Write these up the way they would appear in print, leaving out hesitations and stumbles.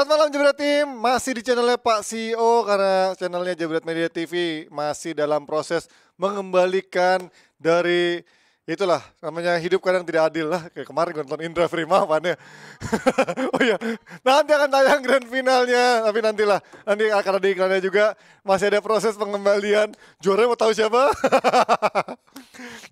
Selamat malam Jebret Tim, masih di channelnya Pak CEO karena channelnya Jebret Media TV masih dalam proses mengembalikan dari itulah namanya hidup kadang tidak adil lah, kayak kemarin gue nonton Indra Frimawan ya. Oh iya, nanti akan tayang grand finalnya, tapi nantilah, nanti akan ada iklannya juga, masih ada proses pengembalian. Juaranya mau tahu siapa?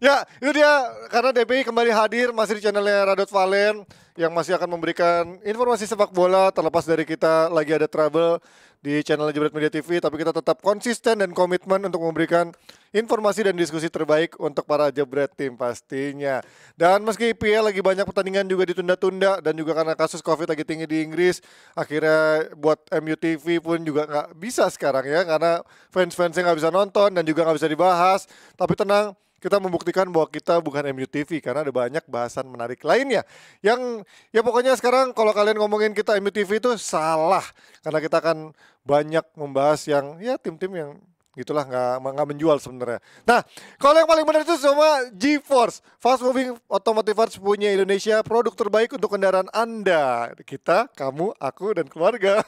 Ya, itu dia, karena DPI kembali hadir masih di channelnya Radot Valen yang masih akan memberikan informasi sepak bola terlepas dari kita lagi ada trouble di channel Jebret Media TV, tapi kita tetap konsisten dan komitmen untuk memberikan informasi dan diskusi terbaik untuk para Jebret Tim pastinya. Dan meski IPL lagi banyak pertandingan juga ditunda-tunda dan juga karena kasus COVID lagi tinggi di Inggris, akhirnya buat MU TV pun juga nggak bisa sekarang ya, karena fans-fansnya nggak bisa nonton dan juga nggak bisa dibahas. Tapi tenang, kita membuktikan bahwa kita bukan MU TV karena ada banyak bahasan menarik lainnya. Yang ya pokoknya sekarang kalau kalian ngomongin kita MU TV itu salah, karena kita akan banyak membahas yang ya tim-tim yang gitulah nggak menjual sebenarnya. Nah, kalau yang paling benar itu sama GeForce, fast moving automotive parts punya Indonesia, produk terbaik untuk kendaraan Anda. Kita, kamu, aku, dan keluarga.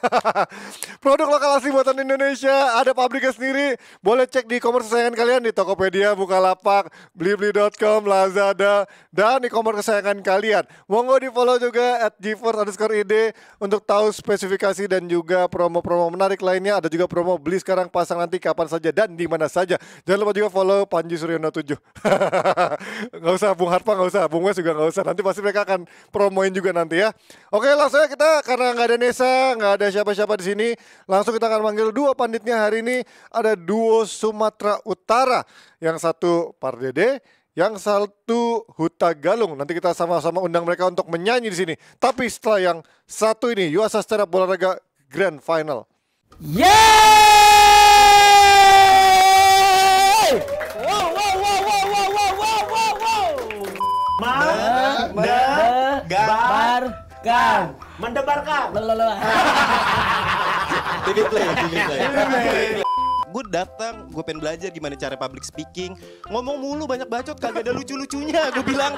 Produk lokal asli buatan Indonesia, ada pabriknya sendiri. Boleh cek di e-commerce kesayangan kalian di Tokopedia, Bukalapak, Blibli.com, Lazada, dan e-commerce kesayangan kalian. Monggo di follow juga @GeForce_id untuk tahu spesifikasi dan juga promo-promo menarik lainnya. Ada juga promo beli sekarang pasang nanti kapan saja dan di mana saja. Jangan lupa juga follow Panji Suryono 7. Nggak usah Bung Harpa, nggak usah Bung Wes juga nggak usah. Nanti pasti mereka akan promoin juga nanti ya. Oke, langsung aja kita, karena nggak ada Nesa, nggak ada siapa-siapa di sini, langsung kita akan manggil dua panditnya hari ini. Ada duo Sumatera Utara, yang satu Pardede, yang satu Huta Galung. Nanti kita sama-sama undang mereka untuk menyanyi di sini. Tapi setelah yang satu ini, Yuasa Stand Up Olahraga Grand Final. Yeay! Wow, wow, wow, wow, wow, wow, wow, wow, wow. Mendebarkan. TV play. Gue datang, gue pengen belajar gimana cara public speaking. Ngomong mulu banyak bacot, kagak ada lucu-lucunya. Gue bilang,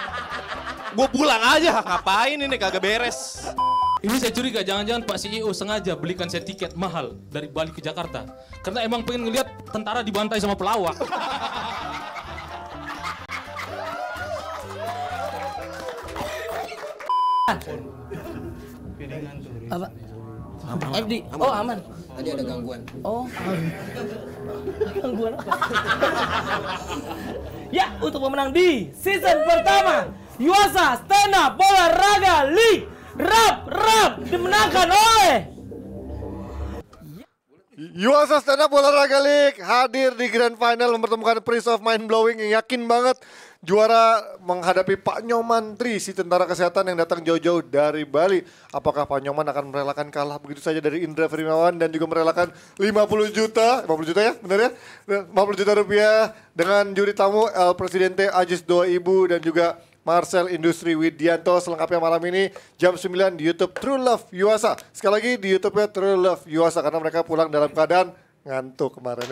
gue pulang aja, ngapain ini kagak beres. Ini saya curiga, jangan-jangan Pak CEO sengaja belikan saya tiket mahal dari Bali ke Jakarta. Karena emang pengen ngeliat tentara dibantai sama pelawak. Apa? FD. Oh, aman. Tadi ada gangguan. Oh. Gangguan apa? Ya, untuk pemenang di season pertama Yuasa Stand Up Olahraga League Rap dimenangkan oleh Yuasa Stand Up Olahraga League hadir di Grand Final mempertemukan Prince of Mind Blowing yang yakin banget juara menghadapi Pak Nyoman Tri, si tentara kesehatan yang datang jauh-jauh dari Bali. Apakah Pak Nyoman akan merelakan kalah begitu saja dari Indra Frimawan dan juga merelakan 50 juta ya, benar ya? 50 juta rupiah dengan juri tamu El Presidente Ajis Doa Ibu dan juga Marcel Industri Widianto. Selengkapnya malam ini jam 9 di YouTube True Love Yuasa. Sekali lagi di YouTube-nya True Love Yuasa karena mereka pulang dalam keadaan ngantuk kemarin.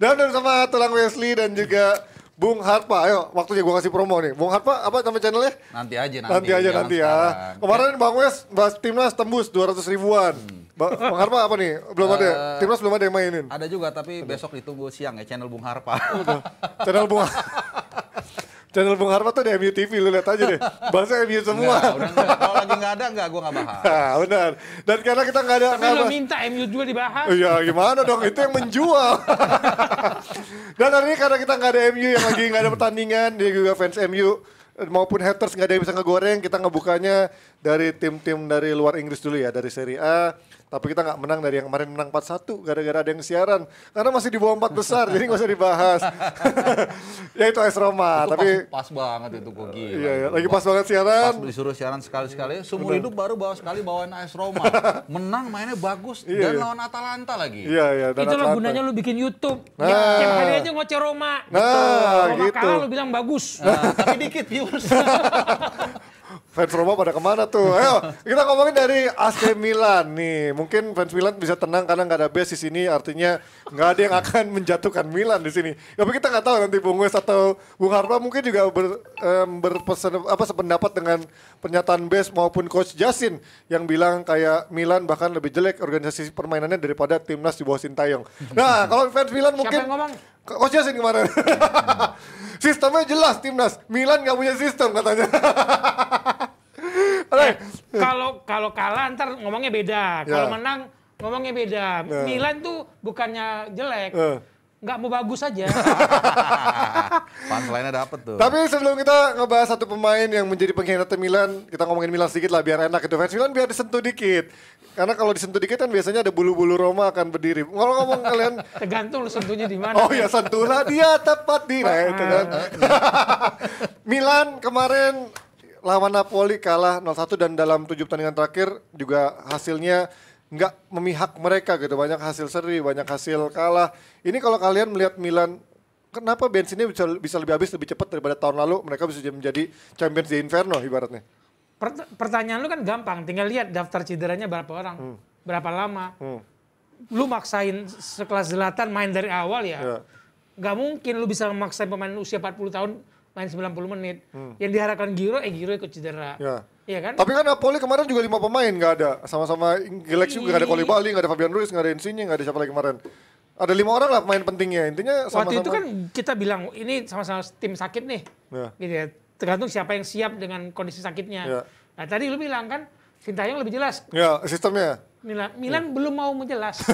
Dan bersama Tulang Wesley dan juga Bung Harpa. Ayo, waktunya gue kasih promo nih. Bung Harpa, apa nama channelnya? Nanti aja. Nanti ya. Kemarin Bang Wes bahas Timnas tembus 200 ribuan. Bang Harpa apa nih? Belum ada. Timnas belum ada yang mainin. Ada juga, tapi besok ditunggu siang ya, channel Bung Harpa. Channel Bung Harpa tuh di MU TV, lu lihat aja deh. Bahasa MU semua. Enggak, kalau lagi nggak ada, gue nggak bahas. Nah, benar. Dan karena kita nggak ada. Tapi lo minta MU juga dibahas. Iya, gimana dong? Itu yang menjual. Dan hari ini karena kita nggak ada MU yang lagi nggak ada pertandingan, dia juga fans MU maupun haters nggak ada yang bisa ngegoreng. Kita ngebukanya dari tim-tim dari luar Inggris dulu ya, dari Serie A. Tapi kita nggak menang dari yang kemarin menang 4-1 gara-gara ada yang siaran. Karena masih di bawah 4 besar, jadi nggak usah dibahas. Ya itu AS Roma, Itu tapi pas banget itu gue gila. iya, lagi pas banget siaran. Pas disuruh siaran sekali-sekali, seumur hidup baru bawain AS Roma. Menang, mainnya bagus, dan lawan Atalanta lagi. Iya. Dan Itulah Atlanta. gunanya lu bikin YouTube. Nah. Tiap hari aja ngoceh Roma. Nah, Roma gitu. kalah lu bilang bagus. Tapi dikit viewers. Fans Roma pada kemana tuh? Ayo, kita ngomongin dari AC Milan nih. Mungkin fans Milan bisa tenang karena nggak ada base di sini. Artinya nggak ada yang akan menjatuhkan Milan di sini. Tapi kita nggak tahu nanti Bung Wes atau Bung Harpa mungkin juga sependapat dengan pernyataan base maupun Coach Jasin yang bilang kayak Milan bahkan lebih jelek organisasi permainannya daripada timnas di bawah Sintayong. Nah, kalau fans Milan mungkin Siapa yang ngomong? Coach Jasin kemarin. Sistemnya jelas timnas. Milan nggak punya sistem katanya. Kalau kalah ntar ngomongnya beda. Kalau menang ngomongnya beda. Milan tuh bukannya jelek. Nggak mau bagus aja. Punchline-nya dapet tuh. Tapi sebelum kita ngebahas satu pemain yang menjadi pengkhianat Milan, kita ngomongin Milan sedikit lah biar enak itu. Fans Milan biar disentuh dikit. Karena kalau disentuh dikit kan biasanya ada bulu-bulu Roma akan berdiri. Kalau ngomong kalian Tergantung lu sentuhnya di mana. oh ya sentuhlah dia tepat di nah, itu kan. Milan kemarin lawan Napoli kalah 0-1 dan dalam 7 pertandingan terakhir juga hasilnya nggak memihak mereka gitu. Banyak hasil seri, banyak hasil kalah. Ini kalau kalian melihat Milan, kenapa bensinnya bisa lebih habis lebih cepat daripada tahun lalu? Mereka bisa menjadi champions di Inferno ibaratnya. Pertanyaan lu kan gampang, tinggal lihat daftar cederanya berapa orang, berapa lama. Lu maksain sekelas Zlatan main dari awal ya, nggak mungkin lu bisa memaksain pemain usia 40 tahun main 90 menit. Yang diharapkan Giro ikut cedera. Iya kan? Tapi kan Napoli kemarin juga 5 pemain nggak ada, sama-sama Galax juga nggak ada Koulibaly, nggak ada Fabian Ruiz, nggak ada Insigne, nggak ada siapa lagi kemarin. Ada 5 orang lah pemain pentingnya, intinya sama-sama. Waktu itu kan kita bilang ini sama-sama tim sakit nih, gitu ya. Tergantung siapa yang siap dengan kondisi sakitnya. Nah tadi lu bilang kan, Sintayong lebih jelas. Ya sistemnya. Milan belum mau menjelas.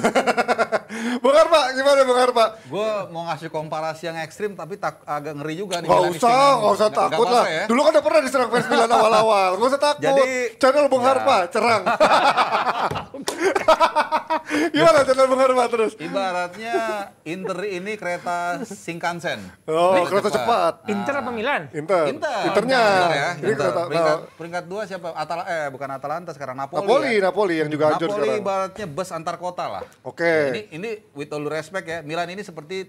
Bung Harpa, gimana Bung Harpa? Gue mau ngasih komparasi yang ekstrim tapi agak ngeri juga nih. Nggak usah takut lah. Ya. Dulu kan udah pernah diserang fans Milan awal-awal. Nggak usah takut. Jadi, channel Bung Harpa, cerang. Gimana channel Bung Harpa terus? Ibaratnya Inter ini kereta Shinkansen. Oh, kereta cepat. Inter apa Milan? Internya. Ya. Ini kereta, peringkat 2 siapa? Bukan Atalanta sekarang Napoli. Napoli yang juga hancur Napoli sekarang. ibaratnya bus antar kota lah. Oke. Ini with all respect ya, Milan ini seperti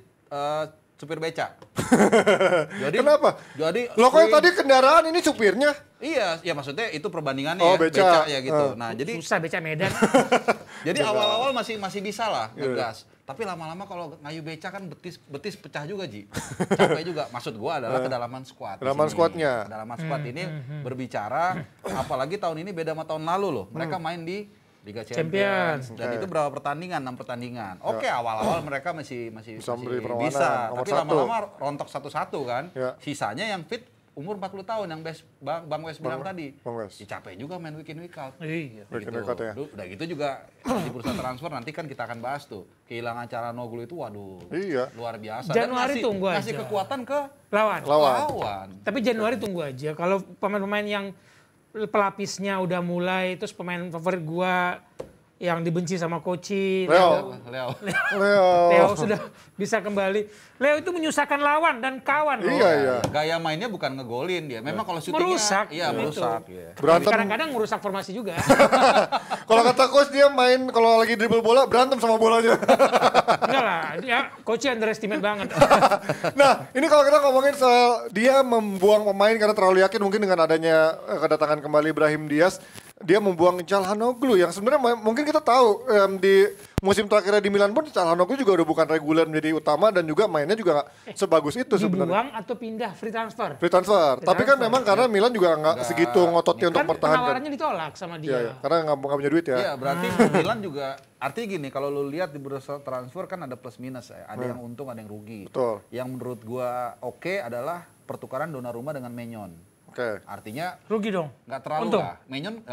supir beca. Kenapa? Jadi lo kok tadi kendaraan ini supirnya? Iya, ya maksudnya itu perbandingannya Oh, ya, beca ya gitu. Nah, jadi Susah beca Medan. jadi awal-awal masih bisa lah ngegas. Tapi lama-lama kalau ngayu beca kan betis pecah juga, Ji. Capek juga. Maksud gua adalah kedalaman squad. Kedalaman squadnya. Kedalaman squad ini berbicara, apalagi tahun ini beda sama tahun lalu loh. Mereka main di Liga Champions. Dan itu berapa pertandingan? 6 pertandingan. Oke, awal-awal mereka masih bisa. Nomor Tapi 1. lama-lama rontok satu-satu kan. Ya. Sisanya yang fit umur 40 tahun yang Bang Wes bilang tadi. Bang Wes. Ya, capek juga main week in week out. Iya. Week in week out ya. Udah gitu juga di bursa transfer nanti kan kita akan bahas tuh. Kehilangan Calhanoglu itu waduh. Iya. Luar biasa. Januari Dan tunggu ngasih aja. kekuatan ke Lawan. Tapi Januari tunggu aja. Kalau pemain-pemain yang pelapisnya udah mulai, terus pemain favorit gua yang dibenci sama Koci, Leo. Leo sudah bisa kembali. Leo itu menyusahkan lawan dan kawan. Iya. Gaya mainnya bukan ngegolin dia. Memang kalau syutingnya Merusak. Iya, merusak. Itu. Iya. Berantem. Kadang-kadang merusak formasi juga. Kalau kata coach dia main kalau lagi dribble bola berantem sama bolanya. Enggak lah, dia Koci underestimate banget. Nah, ini kalau kita ngomongin soal dia membuang pemain karena terlalu yakin mungkin dengan adanya kedatangan kembali Brahim Diaz, dia membuang Calhanoglu yang sebenarnya mungkin kita tahu di musim terakhirnya di Milan pun Calhanoglu juga udah bukan reguler menjadi utama dan juga mainnya juga nggak sebagus itu sebenarnya. Dibuang atau pindah free transfer? Free transfer. Tapi kan memang karena Milan juga nggak segitu ngototnya untuk Kan mempertahankan. penawarannya ditolak sama dia. Iya, karena nggak punya duit ya. Iya, berarti Milan juga artinya gini, kalau lu lihat di bursa transfer kan ada plus minus ya. Ada yang untung, ada yang rugi. Betul. Yang menurut gua oke adalah pertukaran Donnarumma dengan Maignan. Oke. Artinya Rugi dong. nggak terlalu Untung. lah. Maignan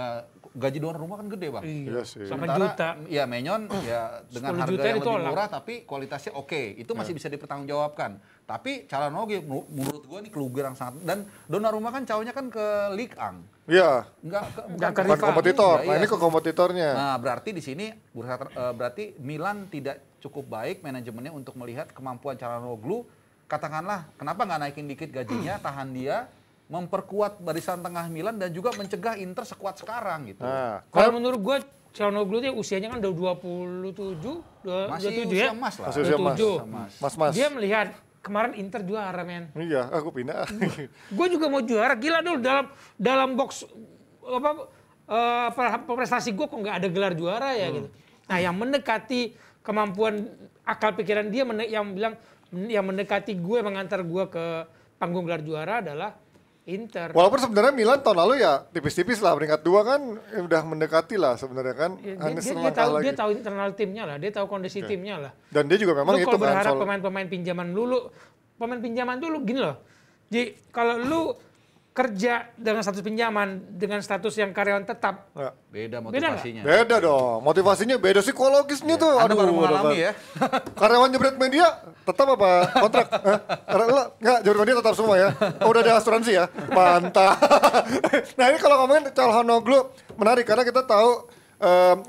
gaji Donnarumma kan gede, Bang. Iya sih. 8 juta. Ya Maignan ya dengan 10 harga juta yang lebih ditolak. murah tapi kualitasnya oke. Itu masih bisa dipertanggungjawabkan. Tapi Calhanoglu menurut gua nih keluar yang sangat, dan Donnarumma kan cowoknya kan ke Ligue 1. Iya. Bukan ke Bukan rival. kompetitor. Iya, Nah, iya. ini ke kompetitornya. Nah, berarti di sini berarti Milan tidak cukup baik manajemennya untuk melihat kemampuan Calhanoglu. Katakanlah, kenapa nggak naikin dikit gajinya, tahan dia, memperkuat barisan tengah Milan dan juga mencegah Inter sekuat sekarang gitu. Nah, Kalau menurut gue, Calhanoglu itu usianya kan udah 27, Masih 27 usia ya. emas lah. Masih usia emas. 27. Mas-mas. Dia melihat kemarin Inter juara, men. Iya, aku pindah. Gue juga mau juara, gila dulu dalam box prestasi gue kok nggak ada gelar juara ya gitu. Nah, yang mendekati kemampuan akal pikiran dia yang mendekati gue mengantar gue ke panggung gelar juara adalah Inter. Walaupun sebenarnya Milan tahun lalu ya tipis-tipis lah, peringkat 2 kan udah mendekati lah sebenarnya kan. Dia tahu internal timnya lah, dia tahu kondisi timnya lah. Dan dia juga memang itu kalau kan berharap pemain pinjaman dulu gini loh. Jadi kalau lu kerja dengan status pinjaman, dengan status yang karyawan tetap. Ya. Beda motivasinya. Beda dong, motivasinya beda, psikologisnya tuh. Anda baru mengalami ya. Karyawan Jebret Media tetap apa kontrak? Enggak, Jebret Media tetap semua ya. Oh, udah ada asuransi ya? Mantap. Nah ini kalau ngomongin Calhanoglu menarik karena kita tahu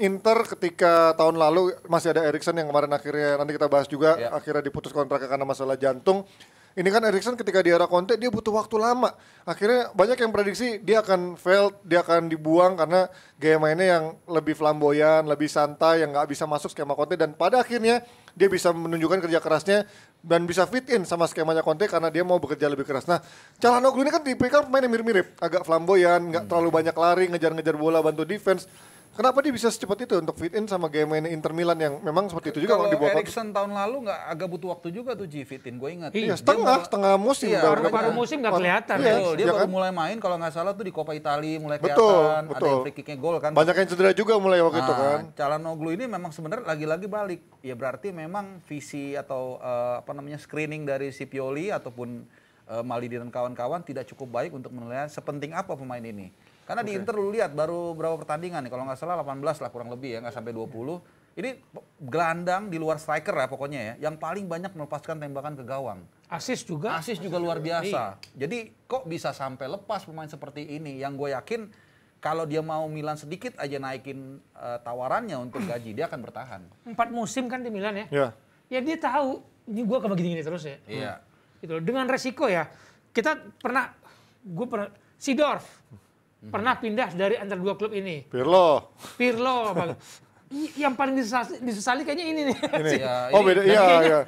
Inter ketika tahun lalu masih ada Erikson yang kemarin akhirnya nanti kita bahas juga akhirnya diputus kontraknya karena masalah jantung. Ini kan Erikson ketika di era Conte dia butuh waktu lama. Akhirnya banyak yang prediksi dia akan fail, dia akan dibuang karena gaya mainnya yang lebih flamboyan, lebih santai, yang nggak bisa masuk skema Conte. Dan pada akhirnya dia bisa menunjukkan kerja kerasnya dan bisa fit in sama skemanya Conte karena dia mau bekerja lebih keras. Nah, Calhanoglu ini kan tipikal pemain yang mirip-mirip, agak flamboyan, nggak terlalu banyak lari, ngejar-ngejar bola, bantu defense. Kenapa dia bisa secepat itu untuk fit in sama gaya main Inter Milan yang memang seperti itu juga kalau dibawa Erikson tahun lalu nggak agak butuh waktu juga tuh fit in, gue ingat. Iya, setengah musim. Iya, paru musim nggak kelihatan. Dia baru mulai main kalau nggak salah tuh di Coppa Italia mulai kelihatan. Ada yang free kicknya gol kan. Banyak yang cedera juga mulai waktu itu kan. Calhanoglu ini memang sebenarnya lagi-lagi balik. Ya berarti memang visi atau screening dari si Pioli ataupun Maldini dan kawan-kawan tidak cukup baik untuk menilai sepenting apa pemain ini. Karena di Inter lu lihat baru berapa pertandingan nih, kalau nggak salah 18 lah kurang lebih ya, nggak sampai 20. Ini gelandang di luar striker ya pokoknya ya, yang paling banyak melepaskan tembakan ke gawang. Asis juga luar biasa. Jadi kok bisa sampai lepas pemain seperti ini, yang gue yakin kalau dia mau Milan sedikit aja naikin tawarannya untuk gaji, dia akan bertahan. 4 musim kan di Milan ya. Iya. Ya dia tahu, ini gue akan begini-gini terus ya. Iya. Gitu. Dengan resiko ya, gue pernah, Seedorf pernah pindah dari antara dua klub ini. Pirlo. Yang paling disesali kayaknya ini nih. Beda, iya.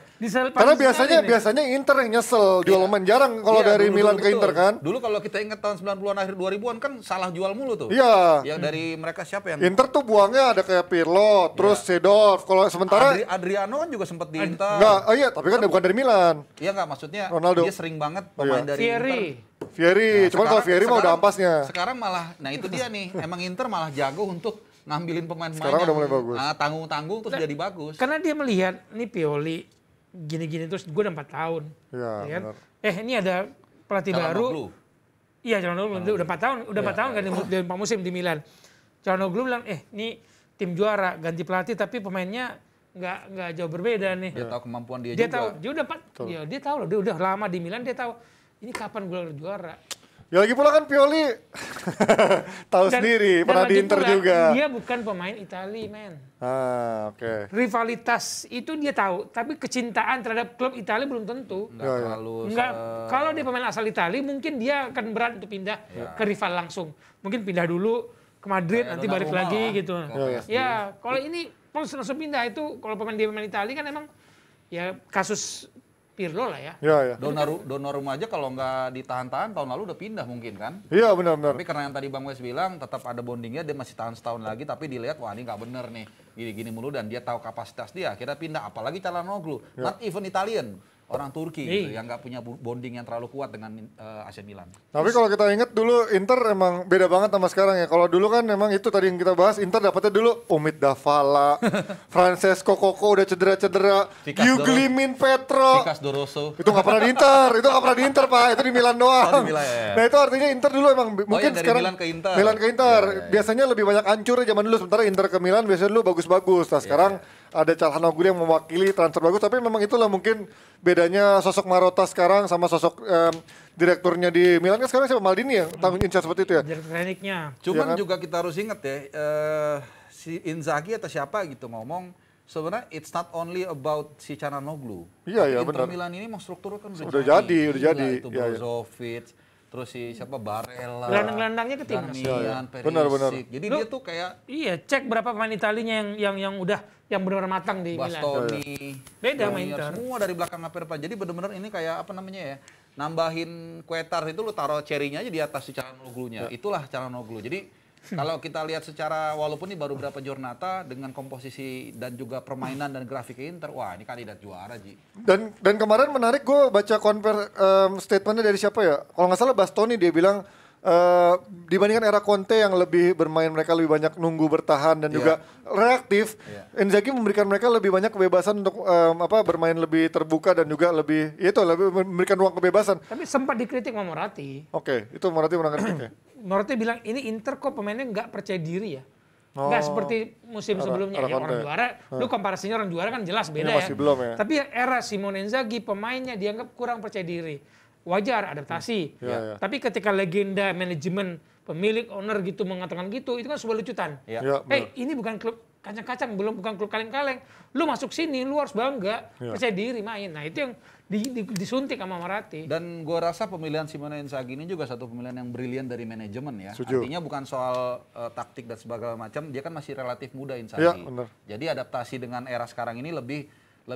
Karena biasanya Inter yang nyesel jual pemain, jarang kalau dari Milan ke Inter kan. Dulu kalau kita ingat tahun 90-an akhir 2000-an kan salah jual mulu tuh. Iya. Yang dari mereka siapa yang Inter tuh buangnya ada kayak Pirlo, terus Seedorf. Kalau sementara Adriano kan juga sempat di Inter. Enggak, iya, tapi kan bukan dari Milan. Iya enggak, maksudnya Ronaldo. dia sering banget pemain dari Fieri, cuman kalau Fieri mah udah ampasnya. Sekarang malah, nah itu dia nih, emang Inter malah jago untuk ngambilin pemain-pemain sekarang udah mulai bagus. Tanggung-tanggung terus jadi bagus. Karena dia melihat, ini Pioli gini-gini terus gue udah 4 tahun. Iya, Ya kan? benar. Ini ada pelatih baru. Iya, Calhanoglu udah 4 tahun, kan di 4 musim di Milan. Calhanoglu bilang, ini tim juara, ganti pelatih tapi pemainnya nggak jauh berbeda nih. Dia tahu kemampuan dia Dia juga. tahu, dia tahu loh, dia udah lama di Milan, dia tahu ini kapan gue juara. Ya lagi pula kan Pioli tahu sendiri, pernah di Inter juga. Dia bukan pemain Italia, men. Oke. Rivalitas itu dia tahu, tapi kecintaan terhadap klub Italia belum tentu. Kalau dia pemain asal Italia, mungkin dia akan berat untuk pindah ke rival langsung. Mungkin pindah dulu ke Madrid, nanti balik lagi gitu. Ya, kalau ini langsung pindah itu, kalau dia pemain Italia kan emang ya kasus Pirlo lah ya. Iya. Donnarumma aja kalau nggak ditahan-tahan tahun lalu udah pindah mungkin kan. Iya benar-benar. Tapi karena yang tadi Bang Wes bilang tetap ada bondingnya, dia masih tahan setahun lagi tapi dilihat wah ini nggak bener nih. Gini-gini mulu dan dia tahu kapasitas dia, akhirnya pindah. Apalagi Calhanoglu, not even Italian. Orang Turki gitu, yang nggak punya bonding yang terlalu kuat dengan AC Milan. Tapi kalau kita ingat dulu Inter emang beda banget sama sekarang ya. Kalau dulu kan memang itu tadi yang kita bahas, Inter dapetnya dulu Omid Davala, Francesco Coco udah cedera-cedera, Guglielmin Petro. Vikas Doroso. Itu nggak pernah di Inter, Pak. Itu di Milan doang. Di Milan, ya. Nah itu artinya Inter dulu emang mungkin dari sekarang Milan ke Inter. Ya. Biasanya lebih banyak hancur zaman dulu, sementara Inter ke Milan biasanya dulu bagus-bagus. Nah sekarang ada Calhanoglu yang mewakili transfer bagus, tapi memang itulah mungkin bedanya sosok Marotta sekarang sama sosok direkturnya di Milan kan sekarang siapa? Maldini yang tanggung incas seperti itu ya? Direktur tekniknya. Cuman ya kan? juga kita harus ingat ya, si Inzaghi atau siapa gitu ngomong, sebenarnya it's not only about si Calhanoglu. Iya Inter benar. Milan ini mau struktur kan Udah jadi. Itu Brozovic, terus si siapa Barella, Gelandang-gelandangnya ke timnas. Darmian, Benar. Perisic. Jadi dia tuh kayak Iya, cek berapa pemain Italinya yang benar-benar matang di Milan. Bastoni, Beda sama Junior, Inter. semua dari belakang sampai depan. Jadi bener-bener ini kayak apa namanya ya, nambahin kue tart itu lu taruh cherry-nya aja di atas si Calhanoglu-nya. Itulah Calhanoglu. Jadi kalau kita lihat secara, walaupun ini baru berapa giornata, dengan komposisi dan juga permainan dan grafik Inter, wah ini kandidat juara, Ji. Dan kemarin menarik gue baca statementnya dari siapa ya? Kalau nggak salah Bastoni, dia bilang dibandingkan era Conte yang lebih bermain, mereka lebih banyak nunggu bertahan dan juga reaktif. Inzaghi memberikan mereka lebih banyak kebebasan untuk bermain lebih terbuka dan juga lebih memberikan ruang kebebasan. Tapi sempat dikritik sama Moratti. Oke, itu berarti menangkan oke. Moratti bilang ini Inter kok pemainnya nggak percaya diri ya. Nggak seperti musim sebelumnya. Ya, orang juara, lu komparasinya orang juara kan jelas beda Ini masih belum ya. Tapi era Simone Inzaghi pemainnya dianggap kurang percaya diri. Wajar, adaptasi. Ya. Tapi ketika legenda manajemen, pemilik, owner gitu mengatakan gitu, itu kan sebuah lucutan. Ya, Ini bukan klub kacang-kacang, bukan klub kaleng-kaleng. Lu masuk sini, lu harus bangga, percaya diri main. Nah itu yang disuntik sama Moratti. Dan gue rasa pemilihan Simone Inzaghi ini juga satu pemilihan yang brilian dari manajemen ya. Setuju. Artinya bukan soal taktik dan segala macam, dia kan masih relatif muda Inzaghi. Iya, benar. Jadi adaptasi dengan era sekarang ini lebih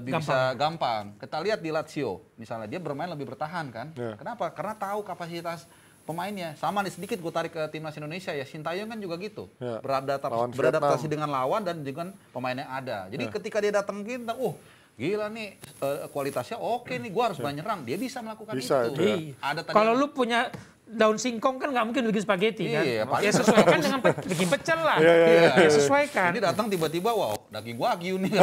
bisa gampang. Kita lihat di Lazio, misalnya dia bermain lebih bertahan kan. Iya. Kenapa? Karena tahu kapasitas pemainnya. Sama nih sedikit gue tarik ke timnas Indonesia ya. Sintayong kan juga gitu. Iya. Beradaptasi Vietnam. dengan lawan dan dengan pemain yang ada. Jadi ketika dia datang kita, gila nih kualitasnya oke nih, gue harus nyerang. Dia bisa melakukan Bisa, itu. itu ya. Ada tadi Kalau lu punya daun singkong kan nggak mungkin bikin spaghetti kan. Iya, Ya sesuaikan dengan bikin pecel lah. Iya. Ya sesuaikan. Ini datang tiba-tiba, wow, daging wagyu nih.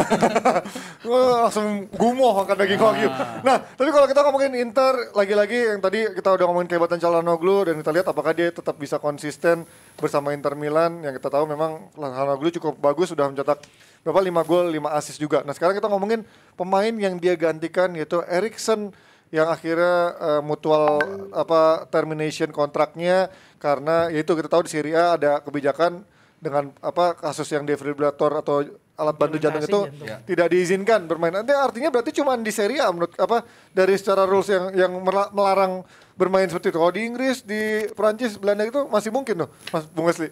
Wah, langsung gumoh makan daging wagyu. Nah, tapi kalau kita ngomongin Inter, lagi-lagi yang tadi kita udah ngomongin kehebatan Calhanoglu dan kita lihat apakah dia tetap bisa konsisten bersama Inter Milan. Yang kita tahu memang Calhanoglu cukup bagus, sudah mencetak berapa 5 gol, 5 assist juga. Nah, sekarang kita ngomongin pemain yang dia gantikan yaitu Eriksen yang akhirnya mutual termination kontraknya karena yaitu kita tahu di Serie A ada kebijakan dengan kasus yang defibrillator atau alat bantu jantung itu tidak diizinkan bermain. Nanti artinya berarti cuma di Serie A menurut dari secara rules yang melarang bermain seperti itu. Kalau di Inggris, di Prancis, Belanda itu masih mungkin tuh, Mas Bung Wesley.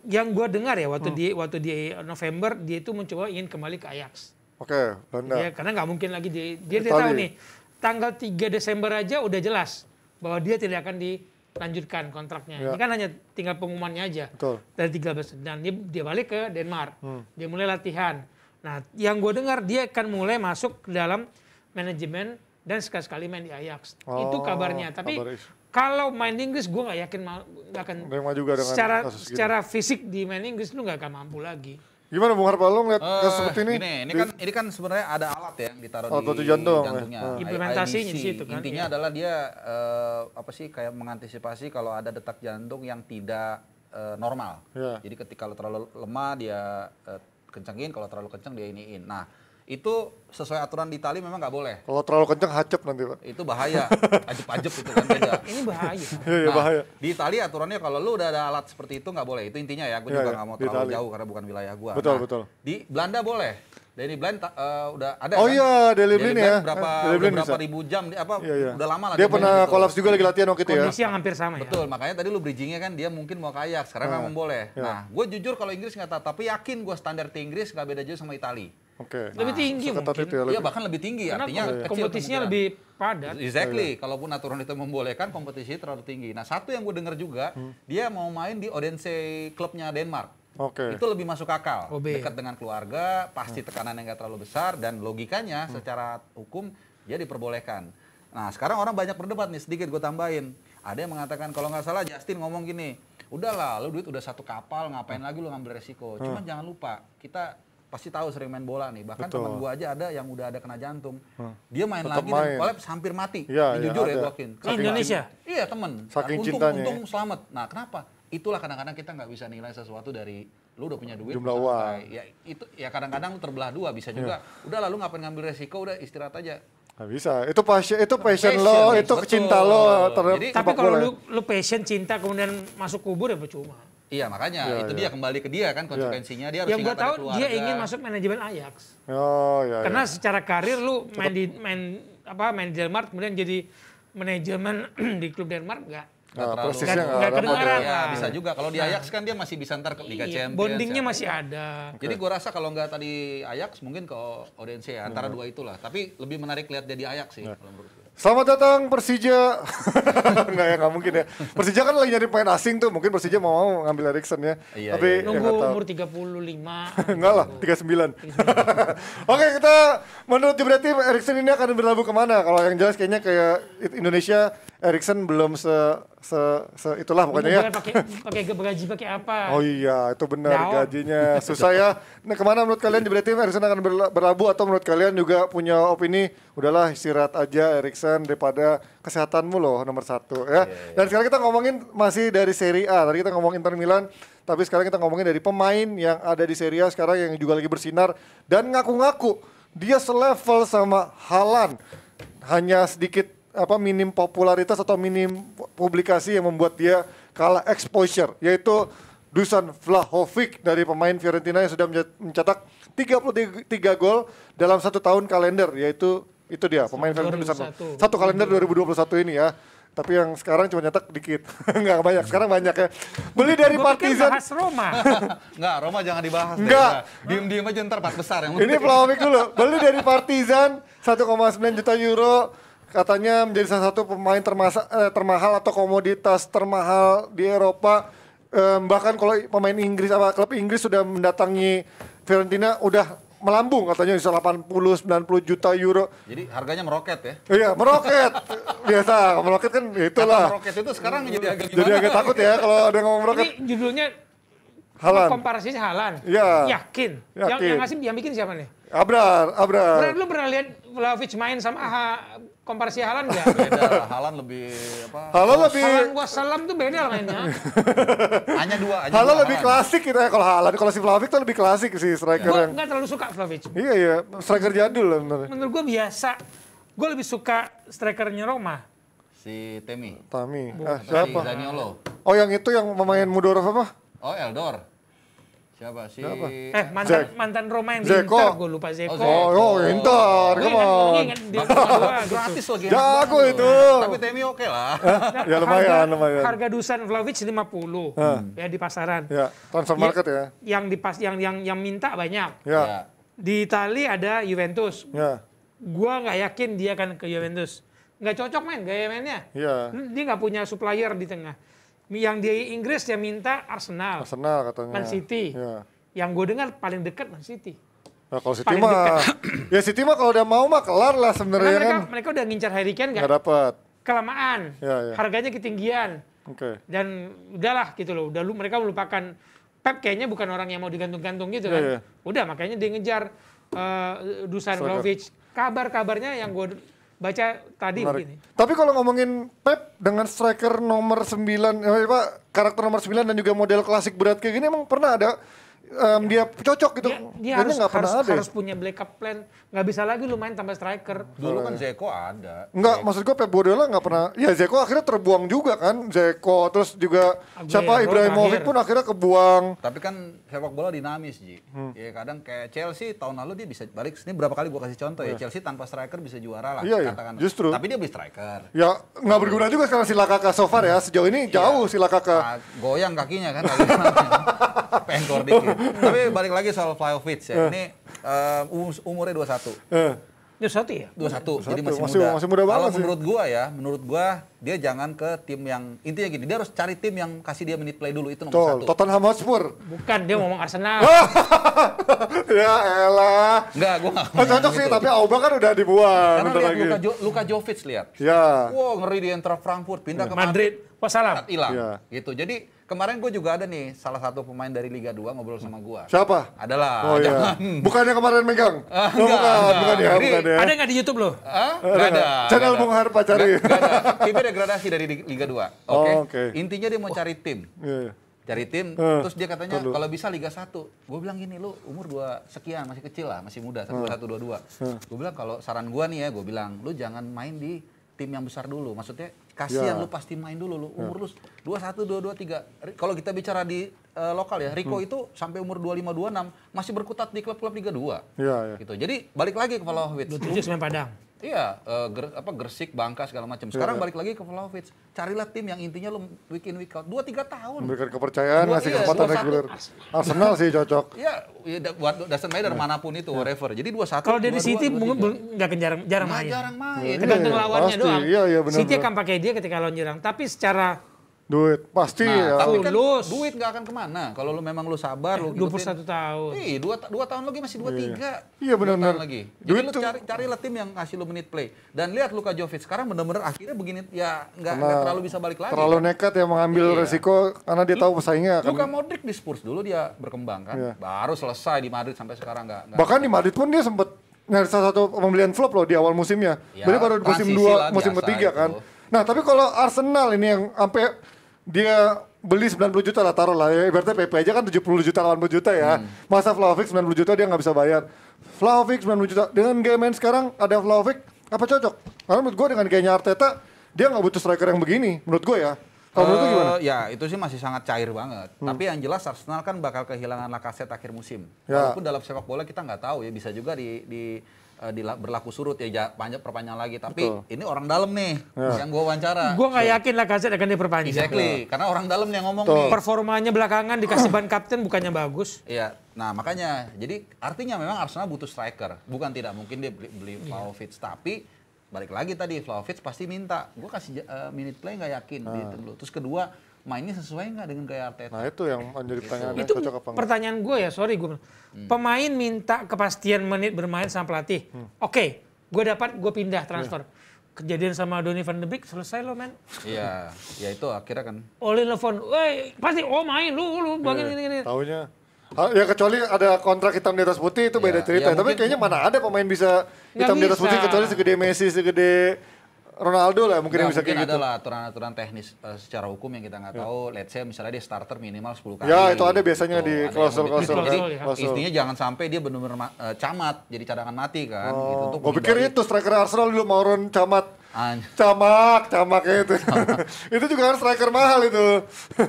Yang gue dengar ya waktu di November dia itu mencoba ingin kembali ke Ajax. Oke, Belanda. Ya, karena nggak mungkin lagi dia tahu nih tanggal 3 Desember aja udah jelas bahwa dia tidak akan dilanjutkan kontraknya. Ini kan hanya tinggal pengumumannya aja. Betul. Dari 13 dan dia balik ke Denmark. Dia mulai latihan. Nah, yang gue dengar dia akan mulai masuk ke dalam manajemen dan sekali-sekali main di Ajax. Itu kabarnya. Tapi kalau main di Inggris gue nggak yakin nggak akan juga dengan secara fisik di main Inggris lu nggak akan mampu lagi. Gimana Bung Harpa, lo ngeliat kasus seperti ini? Ini kan sebenarnya ada alat ya yang ditaruh batu di jantungnya. Implementasinya di situ kan. Intinya adalah dia kayak mengantisipasi kalau ada detak jantung yang tidak normal. Jadi ketika lo terlalu lemah dia kencengin, kalau terlalu kenceng dia iniin. Nah, itu sesuai aturan di Itali memang nggak boleh. Kalau terlalu kenceng hacep nanti, Pak. Itu bahaya. Ajep-ajep itu kan beda. Ini bahaya. Iya, bahaya. Di Italia aturannya kalau lu udah ada alat seperti itu nggak boleh. Itu intinya ya. Gue juga nggak mau terlalu jauh karena bukan wilayah gue. Betul. Di Belanda boleh. Danny Blind udah ada Oh kan? iya, Daley Blind ya. Berapa ribu jam udah lama lah. Dia pernah kolaps juga lagi latihan waktu itu ya. Kondisi yang hampir sama ya. Betul, makanya tadi lu bridgingnya kan dia mungkin mau ke Ajax, karena memang boleh. Nah, gue jujur kalau Inggris nggak tahu, tapi yakin gue standar di Inggris nggak beda jauh sama Itali. Oke. Lebih tinggi mungkin. Iya, bahkan lebih tinggi. Karena Artinya kecil kompetisinya lebih padat. Exactly. Kalaupun aturan itu membolehkan, kompetisi terlalu tinggi. Nah, satu yang gue dengar juga, dia mau main di Odense klubnya Denmark. Oke. Itu lebih masuk akal. OB. Dekat dengan keluarga, pasti tekanan yang nggak terlalu besar, dan logikanya secara hukum dia diperbolehkan. Nah, sekarang orang banyak berdebat nih, sedikit gue tambahin. Ada yang mengatakan, kalau nggak salah Justin ngomong gini, udahlah, lu duit udah satu kapal, ngapain lagi lu ngambil resiko. Cuman jangan lupa, kita pasti tahu sering main bola nih. Bahkan teman gue aja ada yang udah ada kena jantung. Dia main Tetap lagi main. dan kolaps hampir mati. Iya, Jujur iya, ya, ada. Gokin. Di Indonesia? Iya, temen. Saking cintanya. Untung selamat. Nah, kenapa? Itulah kadang-kadang kita nggak bisa nilai sesuatu dari lu udah punya duit. Jumlah bisa uang. selesai. Ya itu ya kadang-kadang lu terbelah dua, bisa juga. Udah lalu ngapain ngambil resiko, udah istirahat aja. Nggak bisa. Itu passion lo, itu betul. cinta lo terhadap Jadi- Tapi sepak kalau bola. lu passion, cinta, kemudian masuk kubur ya percuma. Iya, makanya itu dia kembali ke dia kan konsekuensinya. Dia harus Yang gue ingat ada tahu keluarga. dia ingin masuk manajemen Ajax. Oh ya. Karena secara karir lu main di Denmark kemudian jadi manajemen di klub Denmark nggak Persisnya nggak nggak kedengaran. Ya, lah. bisa juga. Kalau di Ajax kan dia masih bisa ntar ke Liga Iya, Champions. bondingnya ya. masih ada. Jadi gue rasa kalau nggak tadi Ajax mungkin ke Odense ya, antara dua itulah. Tapi lebih menarik lihat dia di Ajax sih kalau menurut gue. Selamat datang Persija. Nggak mungkin ya. Persija kan lagi nyari pemain asing tuh. Mungkin Persija mau ngambil Eriksen ya. Iya, Tapi ya Nunggu nggak tahu. umur 35. Enggak lah, 39. Oke, kita menurut berarti Eriksen ini akan berlabuh kemana? Kalau yang jelas kayaknya kayak Indonesia, Eriksen belum se itulah pokoknya ya. Pakai gaji pakai apa? Oh iya, itu benar Jauh. gajinya susah ya. Nah, kemana menurut kalian berarti Eriksen akan berlabuh atau menurut kalian juga punya opini udahlah istirahat aja Eriksen daripada kesehatanmu loh nomor 1 ya. Dan sekarang kita ngomongin masih dari Serie A. Tadi kita ngomong Inter Milan, tapi sekarang kita ngomongin dari pemain yang ada di Serie A sekarang yang juga lagi bersinar dan ngaku-ngaku dia selevel sama Haaland. Hanya sedikit minim popularitas atau minim publikasi yang membuat dia kalah exposure, yaitu Dusan Vlahovic dari pemain Fiorentina yang sudah mencetak 33 gol dalam 1 tahun kalender, yaitu itu dia pemain Fiorentina satu kalender 2021 ini ya. Tapi yang sekarang cuma nyetak dikit, nggak banyak. Sekarang banyak ya. Beli dari Partizan. Bahas Roma. Nggak, Roma jangan dibahas. Nggak. Diem-diem aja ntar 4 besar yang Ini Vlahovic dulu. Beli dari Partizan 1,9 juta euro. Katanya menjadi salah satu pemain termahal atau komoditas termahal di Eropa. Bahkan kalau pemain Inggris klub Inggris sudah mendatangi Fiorentina udah melambung katanya bisa 80-90 juta euro. Jadi harganya meroket ya. Iya, meroket. Biasa, meroket kan itulah. Kata meroket itu sekarang jadi agak gimana? Jadi agak takut ya kalau ada ngomong meroket. Ini judulnya Haaland. komparasinya Haaland. Iya. Yakin. Yakin. Yang bikin siapa nih? Abrar. Lu pernah lihat Vlahovic main sama komparasi Haaland nggak? Beda, Haaland lebih apa? Haaland lebih Haaland wassalam tuh beda lah mainnya. Hanya dua. Haaland lebih klasik gitu ya kalau Haaland. Kalau si Vlahovic tuh lebih klasik sih striker Gue yang. nggak terlalu suka Vlahovic. Iya, striker jadul lah benar. Menurut gue biasa. Gue lebih suka strikernya Roma. Si Temi. Tami. Si Siapa? Zaniolo. Oh, yang itu yang pemain Mudorov apa? Oh, Eldor. Siapa? Si Mantan Roma yang di Zeko. Inter, gue lupa Zeko. Oh, Inter. Come on. gratis lagi. Jago itu. Tapi Temi oke lah. Ya lumayan. Harga Dusan Vlahovic 50 ya di pasaran. Ya, transfer market ya. Yang minta banyak. Ya. Di Itali ada Juventus. Ya. Gua nggak yakin dia akan ke Juventus. Nggak cocok main gaya mainnya. Iya. Dia nggak punya supplier di tengah. Yang di Inggris dia minta Arsenal Katanya. Man City. Ya. Yang gue dengar paling dekat Man City. Nah, kalau City Paling mah, ya City mah kalau udah mau mah kelar lah sebenarnya Karena kan. mereka udah ngincar Harry Kane Nggak dapat. kelamaan. Ya. Harganya ketinggian. Oke. Dan udahlah gitu loh. Mereka melupakan Pep kayaknya bukan orang yang mau digantung-gantung gitu kan. Iya. Udah makanya dia ngejar Dusan Vlahovic. Kabarnya yang gue baca tadi begini. Tapi kalau ngomongin Pep dengan striker nomor 9, karakter nomor 9 dan juga model klasik berat kayak gini emang pernah ada dia cocok gitu. Dia harus punya backup plan. Nggak bisa lagi lu main tanpa striker. Dulu kan Zeko ada. Enggak, maksud gue Pep Guardiola nggak pernah. Ya Zeko akhirnya terbuang juga kan. Zeko terus juga siapa Ibrahimovic pun akhirnya kebuang. Tapi kan sepak bola dinamis, Ji. Ya kadang kayak Chelsea tahun lalu dia bisa balik. Ini berapa kali gua kasih contoh ya. Chelsea tanpa striker bisa juara lah. Iya, katakan. justru. Tapi dia beli striker. Ya nggak berguna juga sekarang si Lakaka so far ya. Sejauh ini jauh si Lakaka. Goyang kakinya kan. Pengkor dikit. Tapi balik lagi soal Vlahovic ya. Ini umurnya 21. Dia satu ya? 21, jadi masih Masih muda banget Kalau sih. menurut gua dia jangan ke tim yang intinya gini, dia harus cari tim yang kasih dia menit play dulu itu nomor 1. Tottenham Hotspur. Bukan, dia ngomong Arsenal. Ya elah. Enggak, gua enggak. Cocok sih, tapi Auba kan udah dibuang. Karena bentar lihat lagi. Luka Jovic lihat. Ya. Wow, ngeri di Eintracht Frankfurt, pindah ke Madrid. Wassalam. hilang. Iya. Gitu. Jadi kemarin gue juga ada nih salah satu pemain dari Liga 2 ngobrol sama gua. Siapa? Adalah. Oh iya. Bukannya kemarin megang? Bukan ya. Ada nggak di YouTube loh? Nggak ada. Channel Bung Harpa cari. Nggak ada. Timnya degradasi dari Liga 2. Oke. Oh, oke. Intinya dia mau cari tim. Iya. Cari tim, terus dia katanya kalau bisa Liga 1. Gue bilang gini, lu umur 2 sekian, masih kecil lah, masih muda, 21, 22. Gue bilang kalau saran gue nih ya, gue bilang lu jangan main di tim yang besar dulu. Maksudnya kasihan lu pasti main dulu, lu umur lu 21, 22, 23. Kalau kita bicara di lokal ya, Rico itu sampai umur 25, 26 masih berkutat di klub-klub Liga 2. Iya, iya. Gitu. Jadi balik lagi ke Vlahovic. 27 main Padang. Iya, Gresik, Bangka segala macam. Sekarang balik lagi ke Vlahovic. Carilah tim yang intinya lu week in week out 2-3 tahun. Memberikan kepercayaan, ngasih kesempatan reguler. Arsenal sih cocok. Iya, buat doesn't matter manapun itu whatever. Jadi 2-1. Kalau dia di City mungkin nggak jarang main. Jarang main. Tergantung lawannya pasti. doang. Iya, benar. City akan pakai dia ketika lawan nyerang. Tapi secara duit pasti ya. Tapi kan Lulus. duit nggak akan kemana. Kalau lu memang lu sabar, lu 21 tahun. Ih, 2 tahun lagi masih 2-3. Iya, benar-benar. Lagi. Jadi Duit lu tuh- carilah tim yang kasih lu menit play. Dan lihat Luka Jovic sekarang bener-bener akhirnya begini ya nggak terlalu bisa balik lagi. Terlalu kan. nekat ya mengambil Iya. resiko karena dia tahu pesaingnya akan. Luka Modric di Spurs dulu dia berkembang kan. Iya. Baru selesai di Madrid sampai sekarang nggak. Bahkan di Madrid pun dia sempat nyari salah satu pembelian flop loh di awal musimnya. Ya, Berarti baru di musim transisi 2, lah, musim biasa ketiga itu. kan. Nah, tapi kalau Arsenal ini yang sampai dia beli 90 juta lah taruh lah ya. Ibaratnya PP aja kan 70 juta 80 juta ya. Masa Vlahovic 90 juta dia nggak bisa bayar. Vlahovic 90 juta. Dengan gaya main sekarang ada Vlahovic apa cocok? Karena menurut gue dengan gayanya Arteta dia nggak butuh striker yang begini menurut gue ya. Kalau menurut lu gimana? Ya itu sih masih sangat cair banget. Tapi yang jelas Arsenal kan bakal kehilangan Lacazette akhir musim. Ya. Walaupun dalam sepak bola kita nggak tahu ya, bisa juga berlaku surut ya banyak perpanjang lagi. Tapi Betul. ini orang dalam nih yang gua wawancara. Gue nggak yakin Lacazette akan diperpanjang. Exactly, karena orang dalam yang ngomong Betul. nih. Performanya belakangan dikasih ban kapten bukannya bagus. Iya, nah makanya jadi artinya memang Arsenal butuh striker. Bukan tidak mungkin dia beli Vlahovic, tapi balik lagi tadi Vlahovic pasti minta. Gue kasih minute play nggak yakin gitu loh. Terus kedua mainnya sesuai nggak dengan gaya Arteta? Nah itu yang menjadi pertanyaan Itu cocok apa enggak? pertanyaan gue ya, sorry gue. Pemain minta kepastian menit bermain sama pelatih. Oke, gue dapat, gue pindah transfer. Kejadian sama Donny van de Beek selesai lo men. Iya, ya itu akhirnya kan. Oleh telepon, woi pasti main lu bangin gini. Taunya. Ya kecuali ada kontrak hitam di atas putih itu beda Ya, cerita. ya Tapi mungkin- kayaknya mana ada pemain bisa hitam di atas bisa. putih kecuali segede Messi, segede Ronaldo lah mungkin yang bisa Mungkin kayak gitu. ada lah aturan-aturan teknis secara hukum yang kita nggak tahu. Let's say misalnya dia starter minimal 10 kali. Ya, itu ada biasanya Tuh, di ada yang klausul-klausul. begitu. Jadi ya. Klausul. intinya jangan sampai dia benar-benar camat jadi cadangan mati kan. gitu, untuk Gue pikir menghindari- itu striker Arsenal dulu Mauron Camat. An- Camak itu. Itu juga kan striker mahal itu.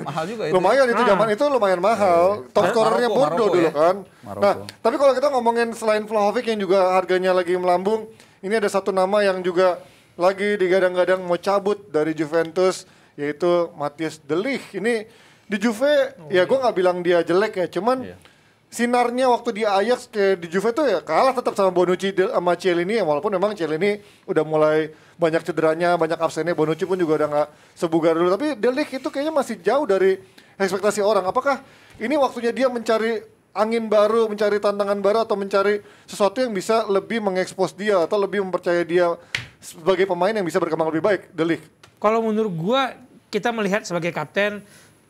mahal juga itu. Lumayan itu zaman itu lumayan mahal. Top scorernya Maroko, Bordeaux Maroko dulu ya. kan. Maroko. Nah, tapi kalau kita ngomongin selain Vlahovic yang juga harganya lagi melambung, ini ada satu nama yang juga lagi digadang-gadang mau cabut dari Juventus, yaitu Matthias De Ligt. Ini di Juve, ya gue nggak bilang dia jelek ya, cuman sinarnya waktu di Ajax kayak di Juve tuh ya kalah tetap sama Bonucci sama Chiellini ya, walaupun memang Chiellini udah mulai banyak cederanya, banyak absennya, Bonucci pun juga udah nggak sebugar dulu. Tapi De Ligt itu kayaknya masih jauh dari ekspektasi orang. Apakah ini waktunya dia mencari angin baru, mencari tantangan baru, atau mencari sesuatu yang bisa lebih mengekspos dia atau lebih mempercayai dia sebagai pemain yang bisa berkembang lebih baik, De Ligt? Kalau menurut gua kita melihat sebagai kapten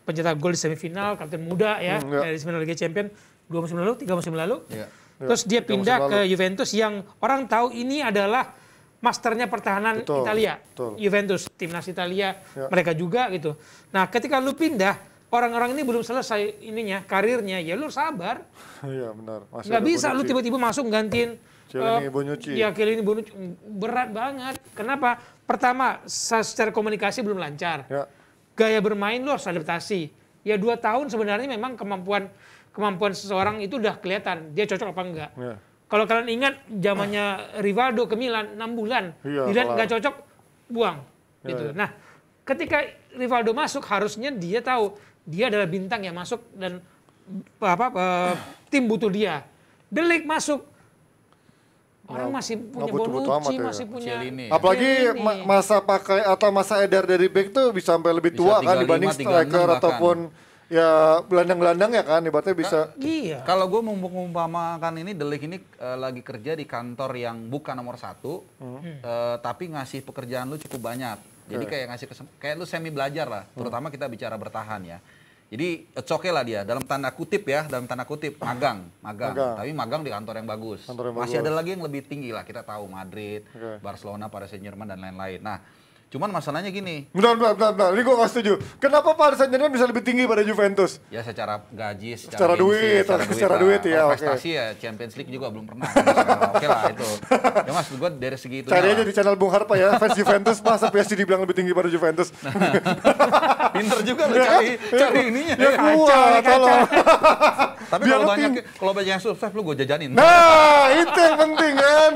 pencetak gol di semifinal, kapten muda ya ya. dari semifinal Liga Champions 2 musim lalu, 3 musim lalu. Iya. Terus dia 3 pindah musim ke lalu. Juventus yang orang tahu ini adalah masternya pertahanan Betul, Italia. betul. Juventus, timnas Italia, Ya. mereka juga gitu. Nah, ketika lu pindah, orang-orang ini belum selesai ininya, karirnya, ya lu sabar. Iya benar. Masih Nggak ada bisa lu Bonucci. tiba-tiba masuk gantiin Chiellini, Bonucci. Ya Chiellini, Bonucci berat banget. Kenapa? Pertama, secara komunikasi belum lancar. Ya. Gaya bermain lu harus adaptasi. Ya 2 tahun sebenarnya memang kemampuan seseorang itu udah kelihatan dia cocok apa enggak. Ya. Kalau kalian ingat zamannya Rivaldo ke Milan 6 bulan, Iya, dilihat kelar. nggak cocok, buang. Ya, Gitu. ya. Nah, ketika Rivaldo masuk harusnya dia tahu dia adalah bintang yang masuk dan tim butuh dia. De Ligt masuk, orang masih punya butuh-butuh Bonucci, amat ya. masih punya Chiellini. Apalagi Chiellini. masa pakai atau masa edar dari back tuh bisa sampai lebih Bisa tua kan 35, dibanding 36 striker bahkan. ataupun ya gelandang-gelandang ya kan, ibaratnya bisa. Iya. Kalau gue mengumpamakan ini, De Ligt ini lagi kerja di kantor yang bukan nomor 1, tapi ngasih pekerjaan lu cukup banyak. Jadi kayak ngasih kayak lu semi belajar lah, terutama kita bicara bertahan ya. Jadi it's okay lah dia, dalam tanda kutip ya, magang. Tapi magang di kantor yang bagus. Kantor yang Masih bagus. ada lagi yang lebih tinggi lah, kita tahu Madrid, Oke. Barcelona, Paris Saint-Germain dan lain-lain. Nah, Cuman masalahnya gini, Bentar. Ini gue gak setuju. Kenapa Paris Saint-Germain bisa lebih tinggi pada Juventus? ya secara gaji, Secara gengsi, duit, secara duit lah. ya, Kalau oke. prestasi ya Champions League juga belum pernah. Oke lah itu. Ya maksud gue dari segi itu. Cari aja di channel Bung Harpa ya, fans Juventus, masa PSG dibilang lebih tinggi pada Juventus? Pinter juga lo cari ininya. Ya kuat, tolong. Tapi Biar kalau banyak yang sukses lu gue jajanin. Nah, itu yang penting kan.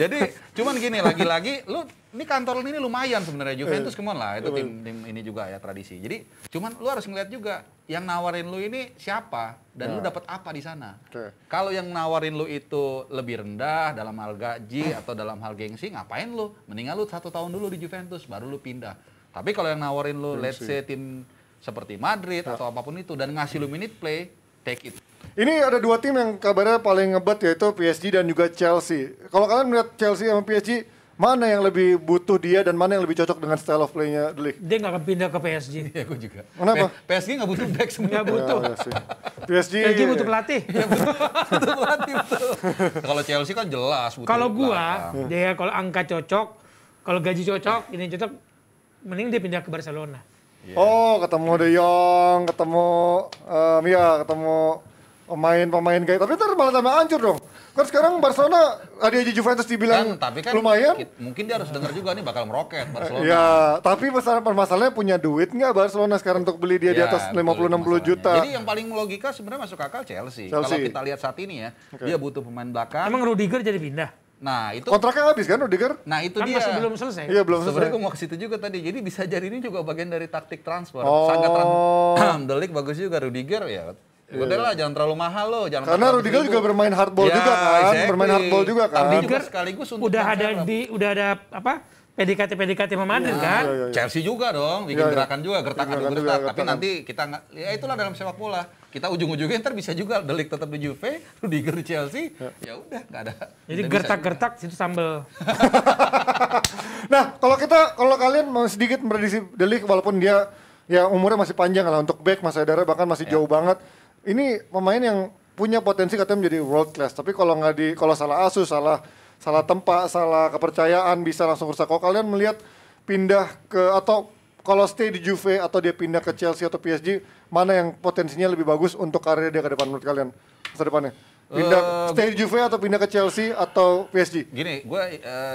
Jadi cuman gini lagi-lagi lu ini kantor lu ini lumayan sebenarnya Juventus kemana lah itu tim ini juga ya tradisi. Jadi cuman lu harus ngeliat juga yang nawarin lu ini siapa dan lu dapat apa di sana. Kalau yang nawarin lu itu lebih rendah dalam hal gaji atau dalam hal gengsi ngapain lu? Mendingan lu 1 tahun dulu di Juventus baru lu pindah. Tapi kalau yang nawarin lu let's say tim seperti Madrid atau apapun itu dan ngasih lu minute play, take it. Ini ada 2 tim yang kabarnya paling ngebat yaitu PSG dan juga Chelsea. Kalau kalian melihat Chelsea sama PSG, mana yang lebih butuh dia dan mana yang lebih cocok dengan style of play-nya De Ligt? Dia nggak akan pindah ke PSG. Iya, gue juga. Kenapa? PSG nggak butuh back sebenarnya. Nggak butuh. Ya, sih. PSG butuh pelatih. Butuh pelatih betul. Kalau Chelsea kan jelas butuh. Kalau gua, belakang. dia kalau angka cocok, kalau gaji cocok, ini cocok, mending dia pindah ke Barcelona. Oh, ketemu De Jong, ketemu ketemu pemain kayak tapi ntar malah tambah hancur dong. Kan sekarang Barcelona ada aja Juventus dibilang tapi kan lumayan. Mungkin dia harus dengar juga nih bakal meroket Barcelona. Ya, tapi masalahnya punya duit nggak Barcelona sekarang untuk beli dia di Ya, atas betul, 50-60 juta. Jadi yang paling logika sebenarnya masuk akal Chelsea. Kalau kita lihat saat ini ya, dia butuh pemain belakang. Emang Rudiger jadi pindah? Nah, itu Kontraknya habis kan Rudiger? Nah, itu Kan dia. masih belum selesai. Iya, belum Sebenarnya selesai. gue mau ke situ juga tadi. Jadi bisa jadi ini juga bagian dari taktik transfer. Oh. Sangat De Ligt bagus juga, Rudiger ya. Udah lah, jangan terlalu mahal loh. Jangan Karena Rudiger juga bermain hardball juga kan, bermain hardball juga kan. Rudiger sekaligus untuk udah ada apa? PDKT sama Madrid kan? Iya. Chelsea juga dong, bikin gerakan juga, gertak adu Gerakan gertak. juga, Tapi nanti kita nggak, ya itulah dalam sepak bola. Kita ujung-ujungnya ntar bisa juga De Ligt tetap di Juve, Rudiger di Chelsea. Ya udah, nggak ada. Jadi Udah bisa gertak-gertak situ sambel. Nah, kalau kalian mau sedikit memprediksi De Ligt walaupun dia ya umurnya masih panjang lah untuk back Mas Aidara bahkan masih jauh banget. Ini pemain yang punya potensi katanya menjadi world class. Tapi kalau salah asuh, salah tempat, salah kepercayaan bisa langsung rusak. Kalau kalian melihat pindah ke atau kalau stay di Juve atau dia pindah ke Chelsea atau PSG, mana yang potensinya lebih bagus untuk karir dia ke depan menurut kalian? Masa depannya? Stay di Juve atau pindah ke Chelsea atau PSG? Gini, gue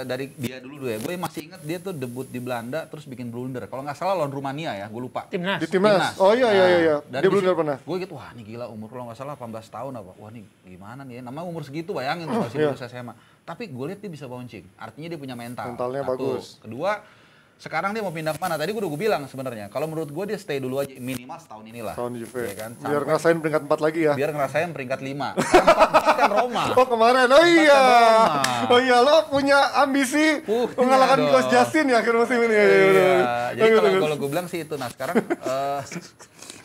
dari dia dulu ya, gue masih ingat dia tuh debut di Belanda terus bikin blunder. Kalau nggak salah lawan Rumania ya, gue lupa. Timnas. Di Timnas? Oh iya. Dan Dia blunder pernah. Gue gitu, wah ini gila umur kalau nggak salah 18 tahun apa. Wah ini gimana nih ya, namanya umur segitu bayangin tuh masih lulus SMA. Tapi gue lihat dia bisa bouncing, artinya dia punya mental. Mentalnya bagus. Kedua, sekarang dia mau pindah kemana? Tadi gue udah bilang sebenarnya, kalau menurut gue dia stay dulu aja minimal setahun inilah. Tahun Juve. Ya kan? Biar ngerasain peringkat 4 lagi ya. Biar ngerasain peringkat 5. Kan Roma. Oh kemarin, oh iya. Roma. Oh iya, lo punya ambisi mengalahkan dong. Coach Justin ya akhir musim ini. Iya. Jadi kalau gue bilang sih itu. Nah sekarang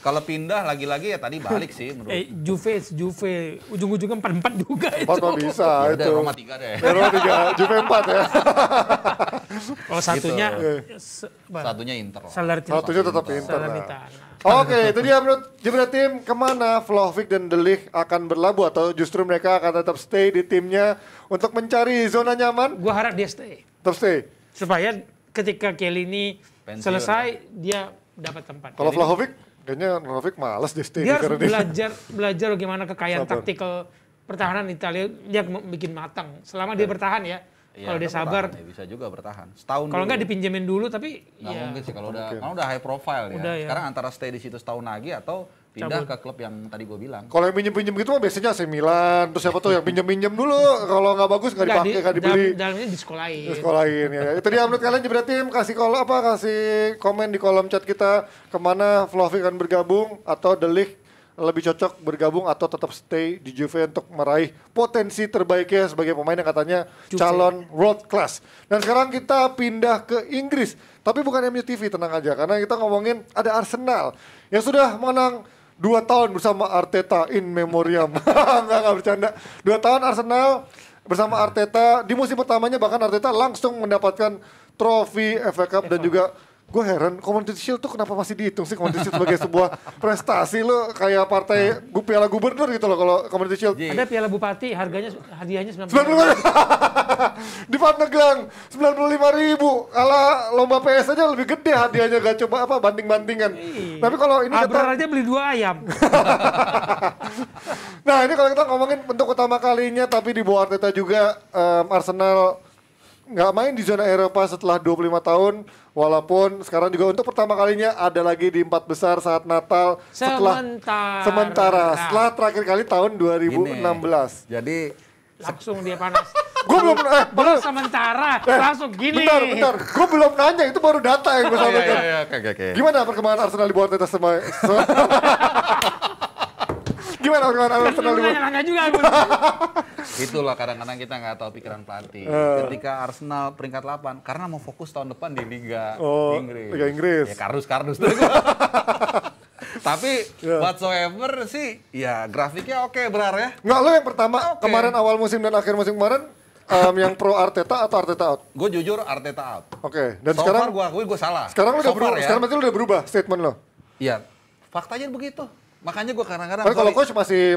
kalau pindah lagi-lagi ya tadi balik sih menurut. Juve, ujung-ujungnya 4-4 juga itu. 4 mah bisa Ya itu. udah Roma 3 deh. Roma 3, Juve 4 ya. Kalau satunya Satunya Inter. Satunya tetap Inter. Nah. Salernitana. Oke, itu dia menurut Jebret Tim kemana Vlahovic dan De Ligt akan berlabuh atau justru mereka akan tetap stay di timnya untuk mencari zona nyaman? Gua harap dia stay. Tetap stay. Supaya ketika Kelly ini Pensiun, selesai, dia dapat tempat. Kalau Vlahovic, kayaknya Vlahovic malas dia stay Dia di harus karena belajar bagaimana kekayaan Sabar. taktikal pertahanan Italia. Dia bikin matang. Selama dia bertahan ya. Iya, Kalau dia bertahan, sabar. ya bisa juga bertahan. Setahun Kalau dulu. nggak dipinjemin dulu, tapi Nggak ya mungkin sih kalau udah high profile ya. Udah, ya. Sekarang antara stay di situ setahun lagi atau pindah ke klub yang tadi gue bilang. Kalau yang pinjem-pinjem gitu mah biasanya AC Milan, terus siapa tuh yang pinjem-pinjem dulu, kalau nggak bagus nggak dipakai, nggak dibeli. dalamnya di sekolahin. Di sekolahin ya. Itu dia menurut kalian Jebret Tim kasih komen di kolom chat kita kemana Vlahovic akan bergabung atau De Ligt lebih cocok bergabung atau tetap stay di Juve untuk meraih potensi terbaiknya sebagai pemain yang katanya calon world class. Dan sekarang kita pindah ke Inggris, tapi bukan MU TV, tenang aja karena kita ngomongin ada Arsenal yang sudah menang 2 tahun bersama Arteta in memoriam. Enggak bercanda. 2 tahun Arsenal bersama Arteta di musim pertamanya bahkan Arteta langsung mendapatkan trofi FA Cup dan juga Gue heran Community Shield tuh kenapa masih dihitung sih Community Shield sebagai sebuah prestasi lo kayak partai piala gubernur gitu loh kalau Community Shield. Ada piala bupati harganya hadiahnya 95 di Pandeglang 95.000. Ala lomba PS aja lebih gede hadiahnya gak coba apa banding-bandingan. Tapi kalau ini Abrar aja beli 2 ayam. Nah ini kalau kita ngomongin untuk utama kalinya tapi di bawah Arteta juga Arsenal nggak main di zona Eropa setelah 25 tahun walaupun sekarang juga untuk pertama kalinya ada lagi di 4 besar saat Natal sementara setelah terakhir kali tahun 2016. Jadi langsung dia panas. Gue belum sementara langsung gini. Bentar. Gue belum nanya itu baru data yang gue sampaikan. Oke. Gimana perkembangan Arsenal di bawah Arteta sama gimana perkembangan Arsenal di bawah? Nanya juga aku. itulah kadang-kadang kita nggak tahu pikiran pelatih. Ketika Arsenal peringkat 8 karena mau fokus tahun depan di Liga Inggris. Liga Inggris. Ya kardus tuh. Tapi whatsoever sih ya grafiknya oke benar ya. Nggak, lo yang pertama kemarin awal musim dan akhir musim kemarin yang pro Arteta atau Arteta out? Gue jujur Arteta out. Oke, dan So sekarang far gue akui gue salah. Sekarang lo udah So far berubah, ya. sekarang berarti lo udah berubah statement lo. Iya, faktanya begitu. Makanya gue kadang-kadang Tapi kalau coach masih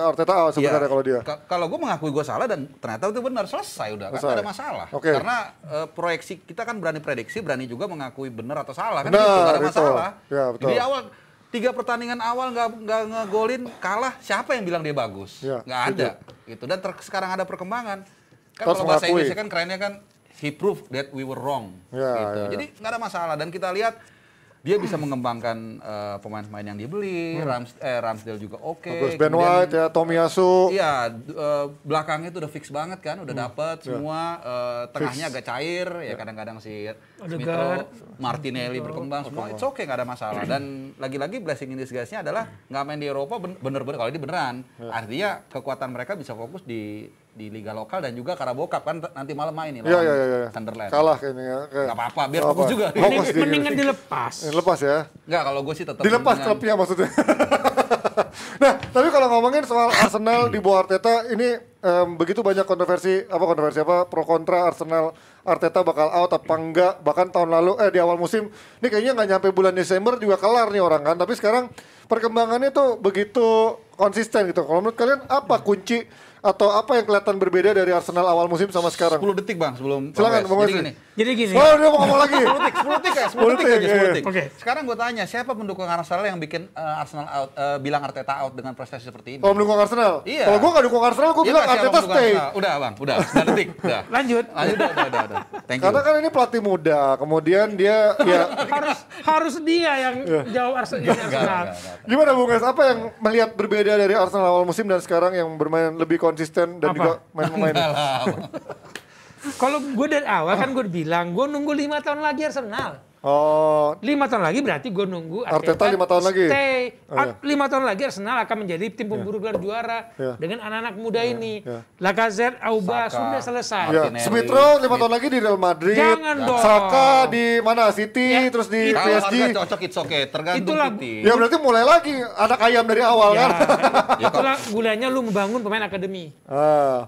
Arteta out sebenarnya kalau dia. Kalau gue mengakui gue salah dan ternyata itu benar, selesai udah, nggak ada masalah. Okay. Karena proyeksi kita kan berani prediksi, berani juga mengakui benar atau salah kan Benar, gitu, nggak ada masalah. Ya, betul. Di awal 3 pertandingan awal nggak ngegolin, kalah, siapa yang bilang dia bagus? Ya, Nggak ada. Gitu. Dan sekarang ada perkembangan. Kan Terus kalau bahasa mengakui. Inggrisnya kan kerennya kan he proved that we were wrong. Ya, gitu. ya. Jadi nggak ada masalah dan kita lihat dia bisa mengembangkan pemain-pemain yang dibeli, Ramsdale juga oke. Terus Ben White ya, Tomiyasu. Iya, belakangnya itu udah fix banget kan, udah dapat semua, tengahnya agak cair, ya kadang-kadang si Smith-Rowe, Martinelli berkembang, semua it's okay, nggak ada masalah. Dan lagi-lagi blessing in disguise-nya adalah nggak main di Eropa bener-bener, kalau ini beneran, artinya kekuatan mereka bisa fokus di liga lokal dan juga Carabao Cup kan nanti malam main nih lawan Sunderland. Kalah kayaknya ya. Nggak apa-apa, biar fokus juga. Fokus di Mendingan dilepas. Lepas ya. Nggak, kalau gue sih tetap Dilepas klubnya maksudnya. Nah, tapi kalau ngomongin soal Arsenal di bawah Arteta ini begitu banyak kontroversi apa pro kontra Arsenal Arteta bakal out apa enggak, bahkan tahun lalu di awal musim ini kayaknya nggak nyampe bulan Desember juga kelar nih orang kan, tapi sekarang perkembangannya tuh begitu konsisten gitu. Kalau menurut kalian apa kunci atau apa yang kelihatan berbeda dari Arsenal awal musim sama sekarang? 10 detik bang sebelum Silakan, Bang Wesley. Jadi gini. Oh, dia mau ngomong lagi. 10 detik ya, 10 detik aja, 10 detik. Oke. Sekarang gue tanya, siapa pendukung Arsenal yang bikin Arsenal out, bilang Arteta out dengan prestasi seperti ini? Kalau mendukung Arsenal? Iya. Kalau gue nggak dukung Arsenal, gue bilang Iya, siapa Arteta pendukung stay. Arsenal? Udah bang, udah, 9 detik, udah. Lanjut. Udah. Thank you. Karena kan ini pelatih muda, kemudian dia ya harus dia yang jawab Arsenal. Enggak. gimana Bung Es? Apa yang melihat berbeda dari Arsenal awal musim dan sekarang yang bermain lebih konsisten dan Apa? juga main-main? Kalau gue dari awal kan gue bilang, gue nunggu 5 tahun lagi Arsenal. Oh, 5 tahun lagi berarti gue nunggu Arteta 5 tahun lagi? Stay. Oh, iya. 5 tahun lagi Arsenal akan menjadi tim pemburu gelar juara dengan anak-anak muda ini. Lacazette, Auba, Saka. sudah selesai. ya. Martinelli. Smith-Rowe 5 tahun lagi di Real Madrid. Jangan dong. Saka di mana? City, Ya, terus di Kalau PSG. harga cocok, it's okay, tergantung Itulah- City. Ya berarti mulai lagi anak ayam dari awal Ya, kan? itulah gulanya lu membangun pemain akademi.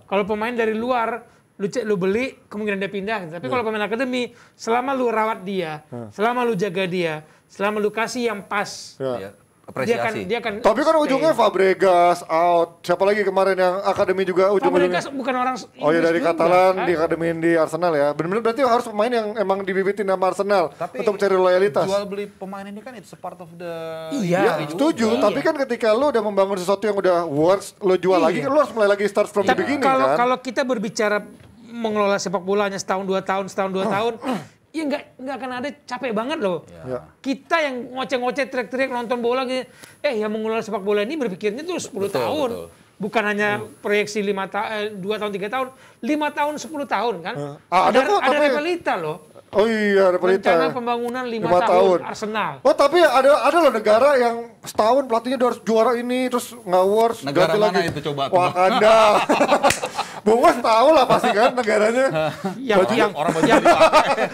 Kalau pemain dari luar, lu beli, kemungkinan dia pindah. Tapi kalau pemain akademi, selama lu rawat dia, selama lu jaga dia, selama lu kasih yang pas, Ya, dia apresiasi. akan Tapi kan stay. ujungnya Fabregas out. Siapa lagi kemarin yang akademi juga ujung-ujungnya? Fabregas bukan orang Oh ya Inggris dari juga, Katalan kan? di akademi di Arsenal ya. Benar-benar berarti harus pemain yang emang dibibitin sama Arsenal untuk mencari loyalitas. Jual beli pemain ini kan it's a part of the Iya. industry juga. Setuju, tapi kan ketika lu udah membangun sesuatu yang udah works, lo jual lagi kan lu harus mulai lagi start from the beginning kan. Kalau kita berbicara mengelola sepak bolanya setahun 2 tahun, ya nggak akan ada, capek banget loh. Ya. Kita yang ngoceh-ngoceh, teriak-teriak nonton bola gitu, yang mengelola sepak bola ini berpikirnya tuh 10 tahun. betul. Bukan hanya proyeksi 2 tahun, 3 tahun, 5 tahun, 10 tahun kan. Ada kok, ada tapi- realita loh. Oh iya, ada berita. Rencana pembangunan 5 5 tahun Arsenal. Oh tapi ada loh negara yang setahun pelatihnya udah harus juara ini terus nggak works. Negara ganti mana lagi. itu coba? Wakanda. Bung Mas tahu lah pasti kan negaranya. Yang Orang baju dipakai.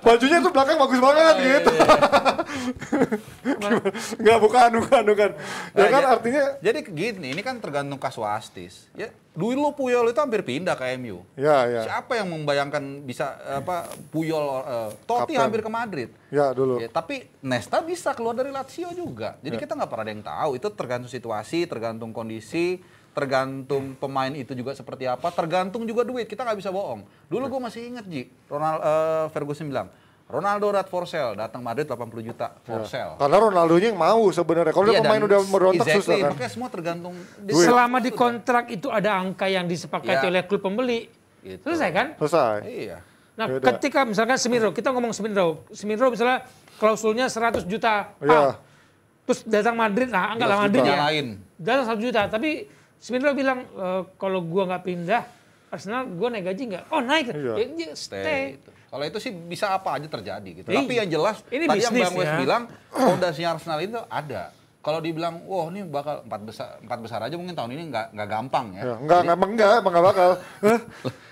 Bajunya tuh belakang bagus banget gitu. Enggak, bukan. Ya kan artinya. Jadi gini, ini kan tergantung kasuistis. Ya, dulu Puyol itu hampir pindah ke MU. Ya. Siapa yang membayangkan bisa Puyol, Totti Kapten. hampir ke Madrid. Ya dulu. Ya, tapi Nesta bisa keluar dari Lazio juga. Jadi kita nggak pernah ada yang tahu. Itu tergantung situasi, tergantung kondisi, tergantung pemain itu juga seperti apa, tergantung juga duit. Kita nggak bisa bohong. Dulu gue masih inget Ji, Ferguson bilang, Ronaldo for sale, datang Madrid 80 juta for sale. Karena Ronaldonya yang mau sebenarnya. Kalau dia pemain udah merontak susah kan. Makanya semua tergantung. Selama di kontrak itu ada angka yang disepakati oleh klub pembeli. Gitu. Selesai kan? Selesai. Iya. Nah, Yaudah. ketika misalkan Smith-Rowe, kita ngomong Smith-Rowe misalnya klausulnya 100 juta Iya. pound. Terus datang Madrid, nah anggaplah Madrid ya. Lain. Datang 1 juta, tapi Smith-Rowe bilang, kalau gua nggak pindah, Arsenal gua naik gaji nggak? Oh naik, Iya. ya, dia stay. Gitu. Kalau itu sih bisa apa aja terjadi gitu. Iya. Tapi yang jelas, Ini tadi yang bisnis Bang Wes ya. bilang, fondasinya Arsenal itu ada. Kalau dibilang, wah ini bakal empat besar aja mungkin tahun ini nggak gampang ya. Ya, enggak bakal.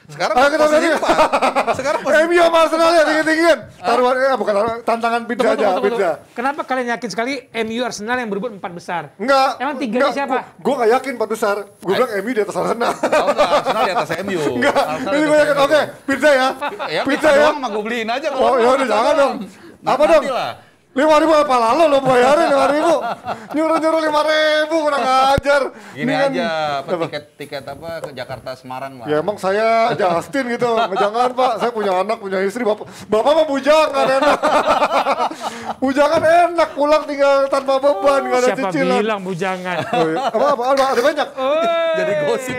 Sekarang Ayo kita posisi lihat. 4. Sekarang posisi MU sama Arsenal ya tinggi-tinggian. Taruhan bukan tantangan pizza aja, pizza. Kenapa kalian yakin sekali MU Arsenal yang berebut 4 besar? Enggak. Emang tiganya siapa? Gue gak yakin 4 besar. Gue bilang MU di atas Arsenal. Oh, enggak, Arsenal di atas MU. Enggak. Arsenal Ini di gue atas yakin. MU. Oke, pizza ya. Ya, Pizza ya. doang mah gue beliin aja. Oh ya udah jangan dong. Apa dong? Nanti lah. 5.000 apa lalu lo bayarin 5.000. Nyuruh 5.000 kurang ajar. Gini Ini kan- aja, tiket apa ke Jakarta Semarang lah. Ya emang saya Justin gitu. Jangan Pak, saya punya anak, punya istri. Bapak mah bujangan enak. Bujangan enak, pulang tinggal tanpa beban, gak ada Siapa cicilan. bilang bujangan? Oh, iya. Apa, ada banyak. Jadi gosip.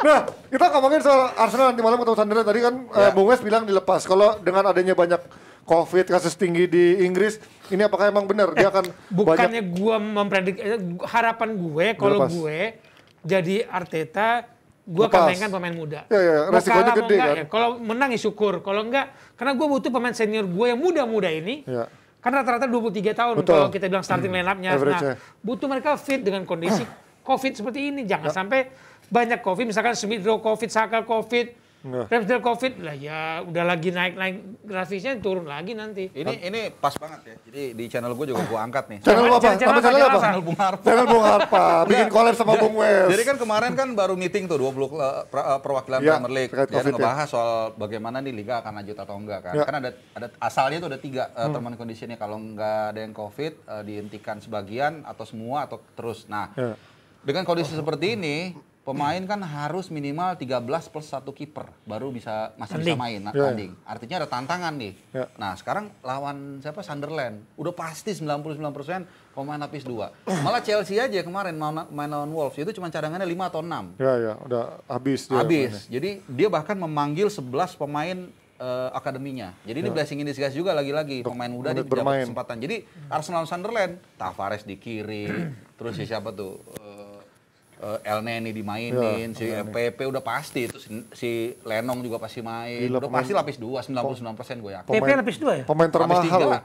Nah, kita ngomongin soal Arsenal nanti malam ketemu Sunderland. Tadi kan Bung Wes bilang dilepas. Kalau dengan adanya banyak COVID, kasus tinggi di Inggris, ini apakah emang benar dia akan Bukannya banyak... gua memprediksi, harapan gue kalau Dilepas. gue jadi Arteta, gua Lepas. akan mainkan pemain muda. Ya, Mau resikonya kalah mau gede enggak kan. ya. Kalau menang ya syukur, kalau enggak, karena gue butuh pemain senior gue yang muda-muda ini. Ya. Kan rata-rata 23 tahun Betul. kalau kita bilang starting line-up-nya. Average-nya. Nah, butuh mereka fit dengan kondisi COVID seperti ini. Jangan sampai banyak COVID, misalkan Smith-Rowe COVID, Saka COVID, Ramsdale COVID, lah ya udah lagi naik-naik grafisnya turun lagi nanti. Ini pas banget ya. Jadi di channel gue juga gue angkat nih. Channel apa? Channel Nama apa? channel apa? Channel Bung Harpa. Channel Bung Harpa. Bikin collab sama Bung Wes. Jadi kan kemarin kan baru meeting tuh 20 perwakilan Ya, Premier League. terkait Dia COVID, ngebahas soal bagaimana nih liga akan lanjut atau enggak kan. Ya. Kan ada asalnya tuh ada 3 term and conditionnya. Kalau enggak ada yang COVID dihentikan sebagian atau semua atau terus. Nah, Ya. dengan kondisi seperti ini pemain kan harus minimal 13 plus 1 kiper baru masih bisa main Ya. tanding. Artinya ada tantangan nih. Ya. Nah, sekarang lawan siapa? Sunderland. Udah pasti 99% pemain lapis 2. Malah Chelsea aja kemarin main lawan Wolves itu cuma cadangannya 5 atau 6. Ya, udah habis dia. Habis. Jadi dia bahkan memanggil 11 pemain akademinya. Jadi ini blessing in disguise juga lagi-lagi pemain muda menit dapat bermain. kesempatan. Jadi Arsenal Sunderland, Tavares di kiri, terus siapa tuh? El Neni dimainin, si PP udah pasti itu si Lenong juga pasti main. Gila, Udah pasti lapis 2, 99% gue yakin. PP lapis 2 ya? Pemain Lapis 3 termahal. lah.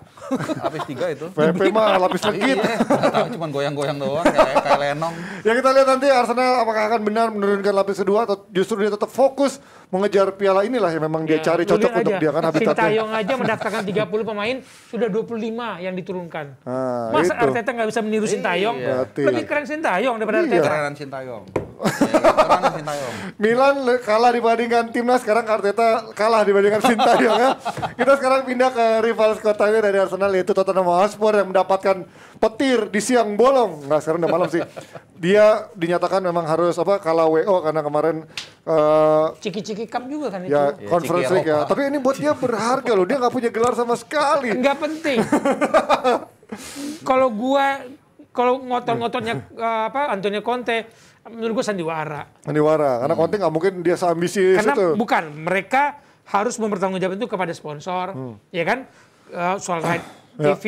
Lapis 3 itu. PP mah lapis legit. Iya, nggak tahu cuman goyang-goyang doang kayak Lenong. Ya kita lihat nanti Arsenal apakah akan benar menurunkan lapis kedua atau justru dia tetap fokus mengejar piala inilah yang memang dia cari Lu cocok lihat untuk aja, dia kan habitatnya. Sintayong aja mendaftarkan 30 pemain, sudah 25 yang diturunkan. Nah, Masa itu. Arteta nggak bisa meniru Sintayong? Berarti. Lebih keren Sintayong daripada Iya. Arteta. Kerenan Sintayong. Kerenan Sintayong. Milan kalah dibandingkan timnas, sekarang Arteta kalah dibandingkan Sintayong ya. Kita sekarang pindah ke rival sekotanya dari Arsenal yaitu Tottenham Hotspur yang mendapatkan petir di siang bolong. Nggak, sekarang udah malam sih. Dia dinyatakan memang harus kalah WO karena kemarin Ciki-ciki cup juga kan itu. ya Conference Ciki League ya. Eropa. Tapi ini buat dia berharga loh. Dia nggak punya gelar sama sekali. Nggak penting. Kalau ngotot-ngototnya Antonio Conte, menurut gue sandiwara. Sandiwara, karena Conte nggak mungkin dia seambisius Karena itu. bukan, mereka harus mempertanggungjawabkan itu kepada sponsor, ya kan? Soal right TV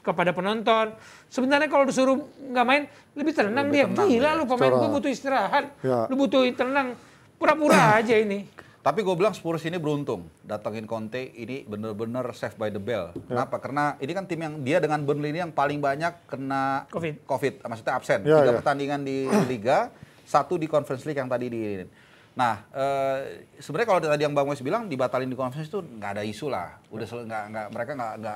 kepada penonton. Sebenarnya kalau disuruh nggak main, lebih tenang dia. Gila lu pemain gue butuh istirahat, Ya. lu butuh tenang. Pura-pura aja ini. Tapi gue bilang Spurs ini beruntung datangin Conte ini bener-bener save by the bell. Kenapa? Karena ini kan tim yang dia dengan Burnley ini yang paling banyak kena COVID, maksudnya absen. Ya, 3 ya. pertandingan di Liga, 1 di Conference League yang tadi di. Nah, sebenarnya kalau tadi yang Bang Wes bilang dibatalin di Conference itu nggak ada isu lah. Udah mereka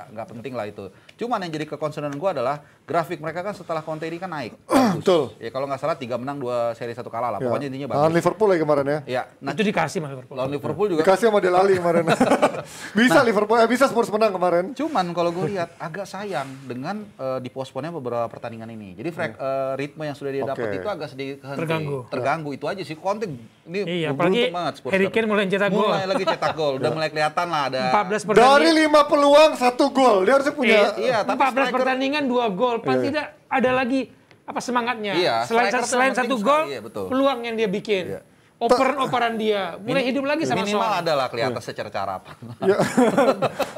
nggak penting lah itu. Cuman yang jadi kekonsernan gue adalah grafik mereka kan setelah Conte ini kan naik. Betul. Ya kalau nggak salah 3 menang 2 seri 1 kalah lah. Ya. Pokoknya intinya Lawan bagus. Liverpool ya kemarin ya. Ya, nah Itu dikasih sama Liverpool. lawan Liverpool juga. Dikasih sama Dele Alli kemarin. Bisa Liverpool, bisa Spurs menang kemarin. Cuman kalau gue lihat agak sayang dengan diposponnya beberapa pertandingan ini. Jadi ritme yang sudah dia dapat Oke. itu agak sedikit Terganggu. itu aja sih. Conte ini Iya, beruntung apalagi banget Spurs. Harry Kane mulai cetak gol. Mulai lagi cetak gol. Udah mulai kelihatan lah ada 14 Dari pertandingan. 5 peluang 1 gol. Dia harusnya punya. Iya, tapi 14 striker- pertandingan 2 gol. Paling Iya. tidak ada lagi semangatnya. Iya, Selain striker tuh selain penting 1 gol, sekali, iya, betul. peluang yang dia bikin. Iya. Operan-operan dia mulai hidup lagi sama minimal Son. adalah kelihatan secara apa. Ya.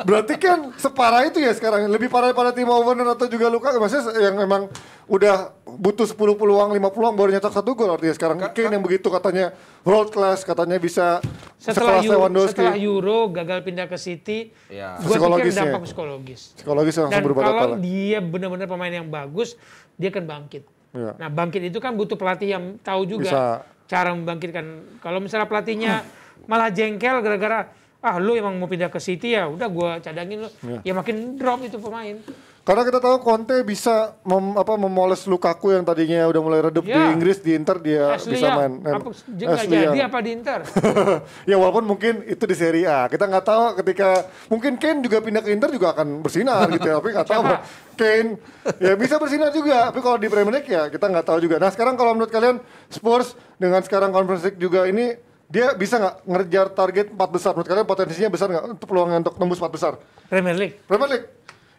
Berarti kan separah itu ya sekarang. Lebih parah daripada Timo Werner atau juga Luka. Maksudnya yang memang udah butuh 10 peluang, 5 peluang baru nyetak 1 gol artinya sekarang. Kane yang begitu katanya world class, katanya bisa Setelah sekelas Lewandowski. Euro gagal pindah ke City, Iya. gue pikir Psikologisnya. dampak psikologis. Psikologis langsung Dan berubah kalau total. dia benar-benar pemain yang bagus, dia akan bangkit. Iya. Nah, bangkit itu kan butuh pelatih yang tahu juga Bisa. cara membangkitkan. Kalau misalnya pelatihnya malah jengkel gara-gara lu emang mau pindah ke City ya, udah gua cadangin lu. Ya makin drop itu pemain. Karena kita tahu Conte bisa memoles Lukaku yang tadinya udah mulai redup di Ya. Inggris, di Inter dia Asli bisa ya, main. apa nggak Asli jadi ya. apa di Inter? Ya walaupun mungkin itu di Serie A. Kita nggak tahu ketika mungkin Kane juga pindah ke Inter juga akan bersinar gitu ya. Tapi nggak tahu. Siapa? Kane ya bisa bersinar juga. Tapi kalau di Premier League ya kita nggak tahu juga. Nah sekarang kalau menurut kalian Spurs dengan sekarang Conference League juga ini dia bisa nggak ngejar target 4 besar? Menurut kalian potensinya besar nggak untuk peluangnya untuk tembus 4 besar? Premier League. Premier League?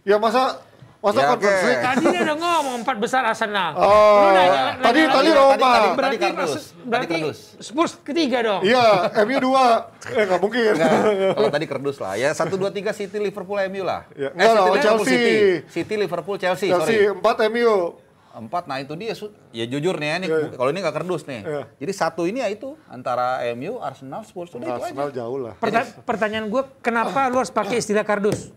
Ya masa Ya, Conference oke. League? Tadi dia udah ngomong 4 besar Arsenal. Oh, Lu nanya tadi lagi. Roma. Tadi kardus. Berarti kardus. Spurs ketiga dong. Iya, MU 2. Nggak mungkin. Kalau tadi kerdus lah. Ya 1 2 3 City, Liverpool, MU lah. Ya, enggak lah, Liverpool, Chelsea. City, Liverpool, Chelsea, Chelsea sorry. 4 MU. 4, nah itu dia. Ya jujur nih ya, nih, kalau ini nggak kerdus nih. Iya. Jadi 1 ini ya itu antara MU, Arsenal, Spurs, udah itu aja. Arsenal jauh lah. Pertanyaan gue, kenapa lu harus pakai istilah kardus?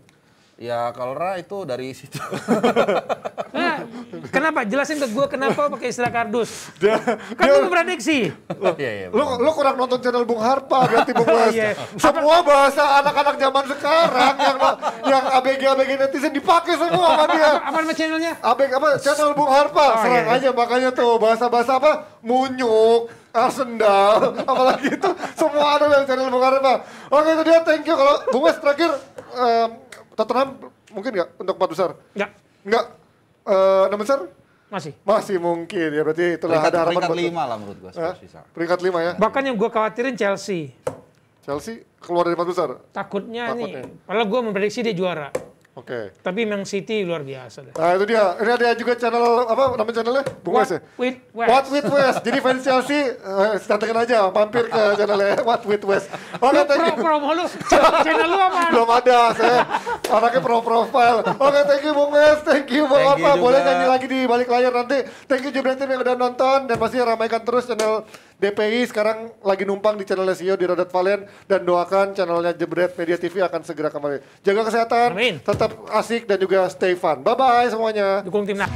Ya kalau itu dari situ. Nah, kenapa? Jelasin ke gue kenapa pakai istilah kardus. Kan dia- lu prediksi. Iya, iya. Lu kurang nonton channel Bung Harpa berarti Bung Wes. Iya. Semua bahasa anak-anak zaman sekarang yang ABG netizen dipakai semua sama dia. Apa nama channelnya? Channel Bung Harpa. Oh, Serang iya. aja makanya tuh bahasa-bahasa apa? Munyuk, Arsendal, apalagi itu semua ada dalam channel Bung Harpa. Oke itu dia, thank you. Kalau Bung Wes terakhir Tottenham mungkin nggak untuk 4 besar? Enggak, Nggak. 6 besar? masih. Masih mungkin ya, berarti itulah ada harapan Peringkat buat- 5 lah menurut gua Spurs bisa. Peringkat 5 ya. Bahkan yang gue khawatirin Chelsea. Chelsea keluar dari 4 besar. Takutnya Takutnya. nih, padahal gue memprediksi dia juara. Oke. Tapi memang City luar biasa deh. Nah itu dia. Ini ada juga channel apa nama channelnya? Bung Wes ya? With West. What with West. Jadi fans Chelsea cantikin aja mampir ke channelnya What with West. Oke, thank you. Promo lu, channel lu apa? Belum ada, saya anaknya pro profile. Oke, thank you Bung Wes, thank you Bung Thank you Alfa. juga. Boleh nyanyi lagi di balik layar nanti. Thank you Jebret Team yang udah nonton dan pastinya ramaikan terus channel DPI sekarang lagi numpang di channelnya CEO di Radot Valen dan doakan channelnya Jebret Media TV akan segera kembali. Jaga kesehatan, Amin. tetap asik dan juga stay fun. Bye bye semuanya. Dukung timnas.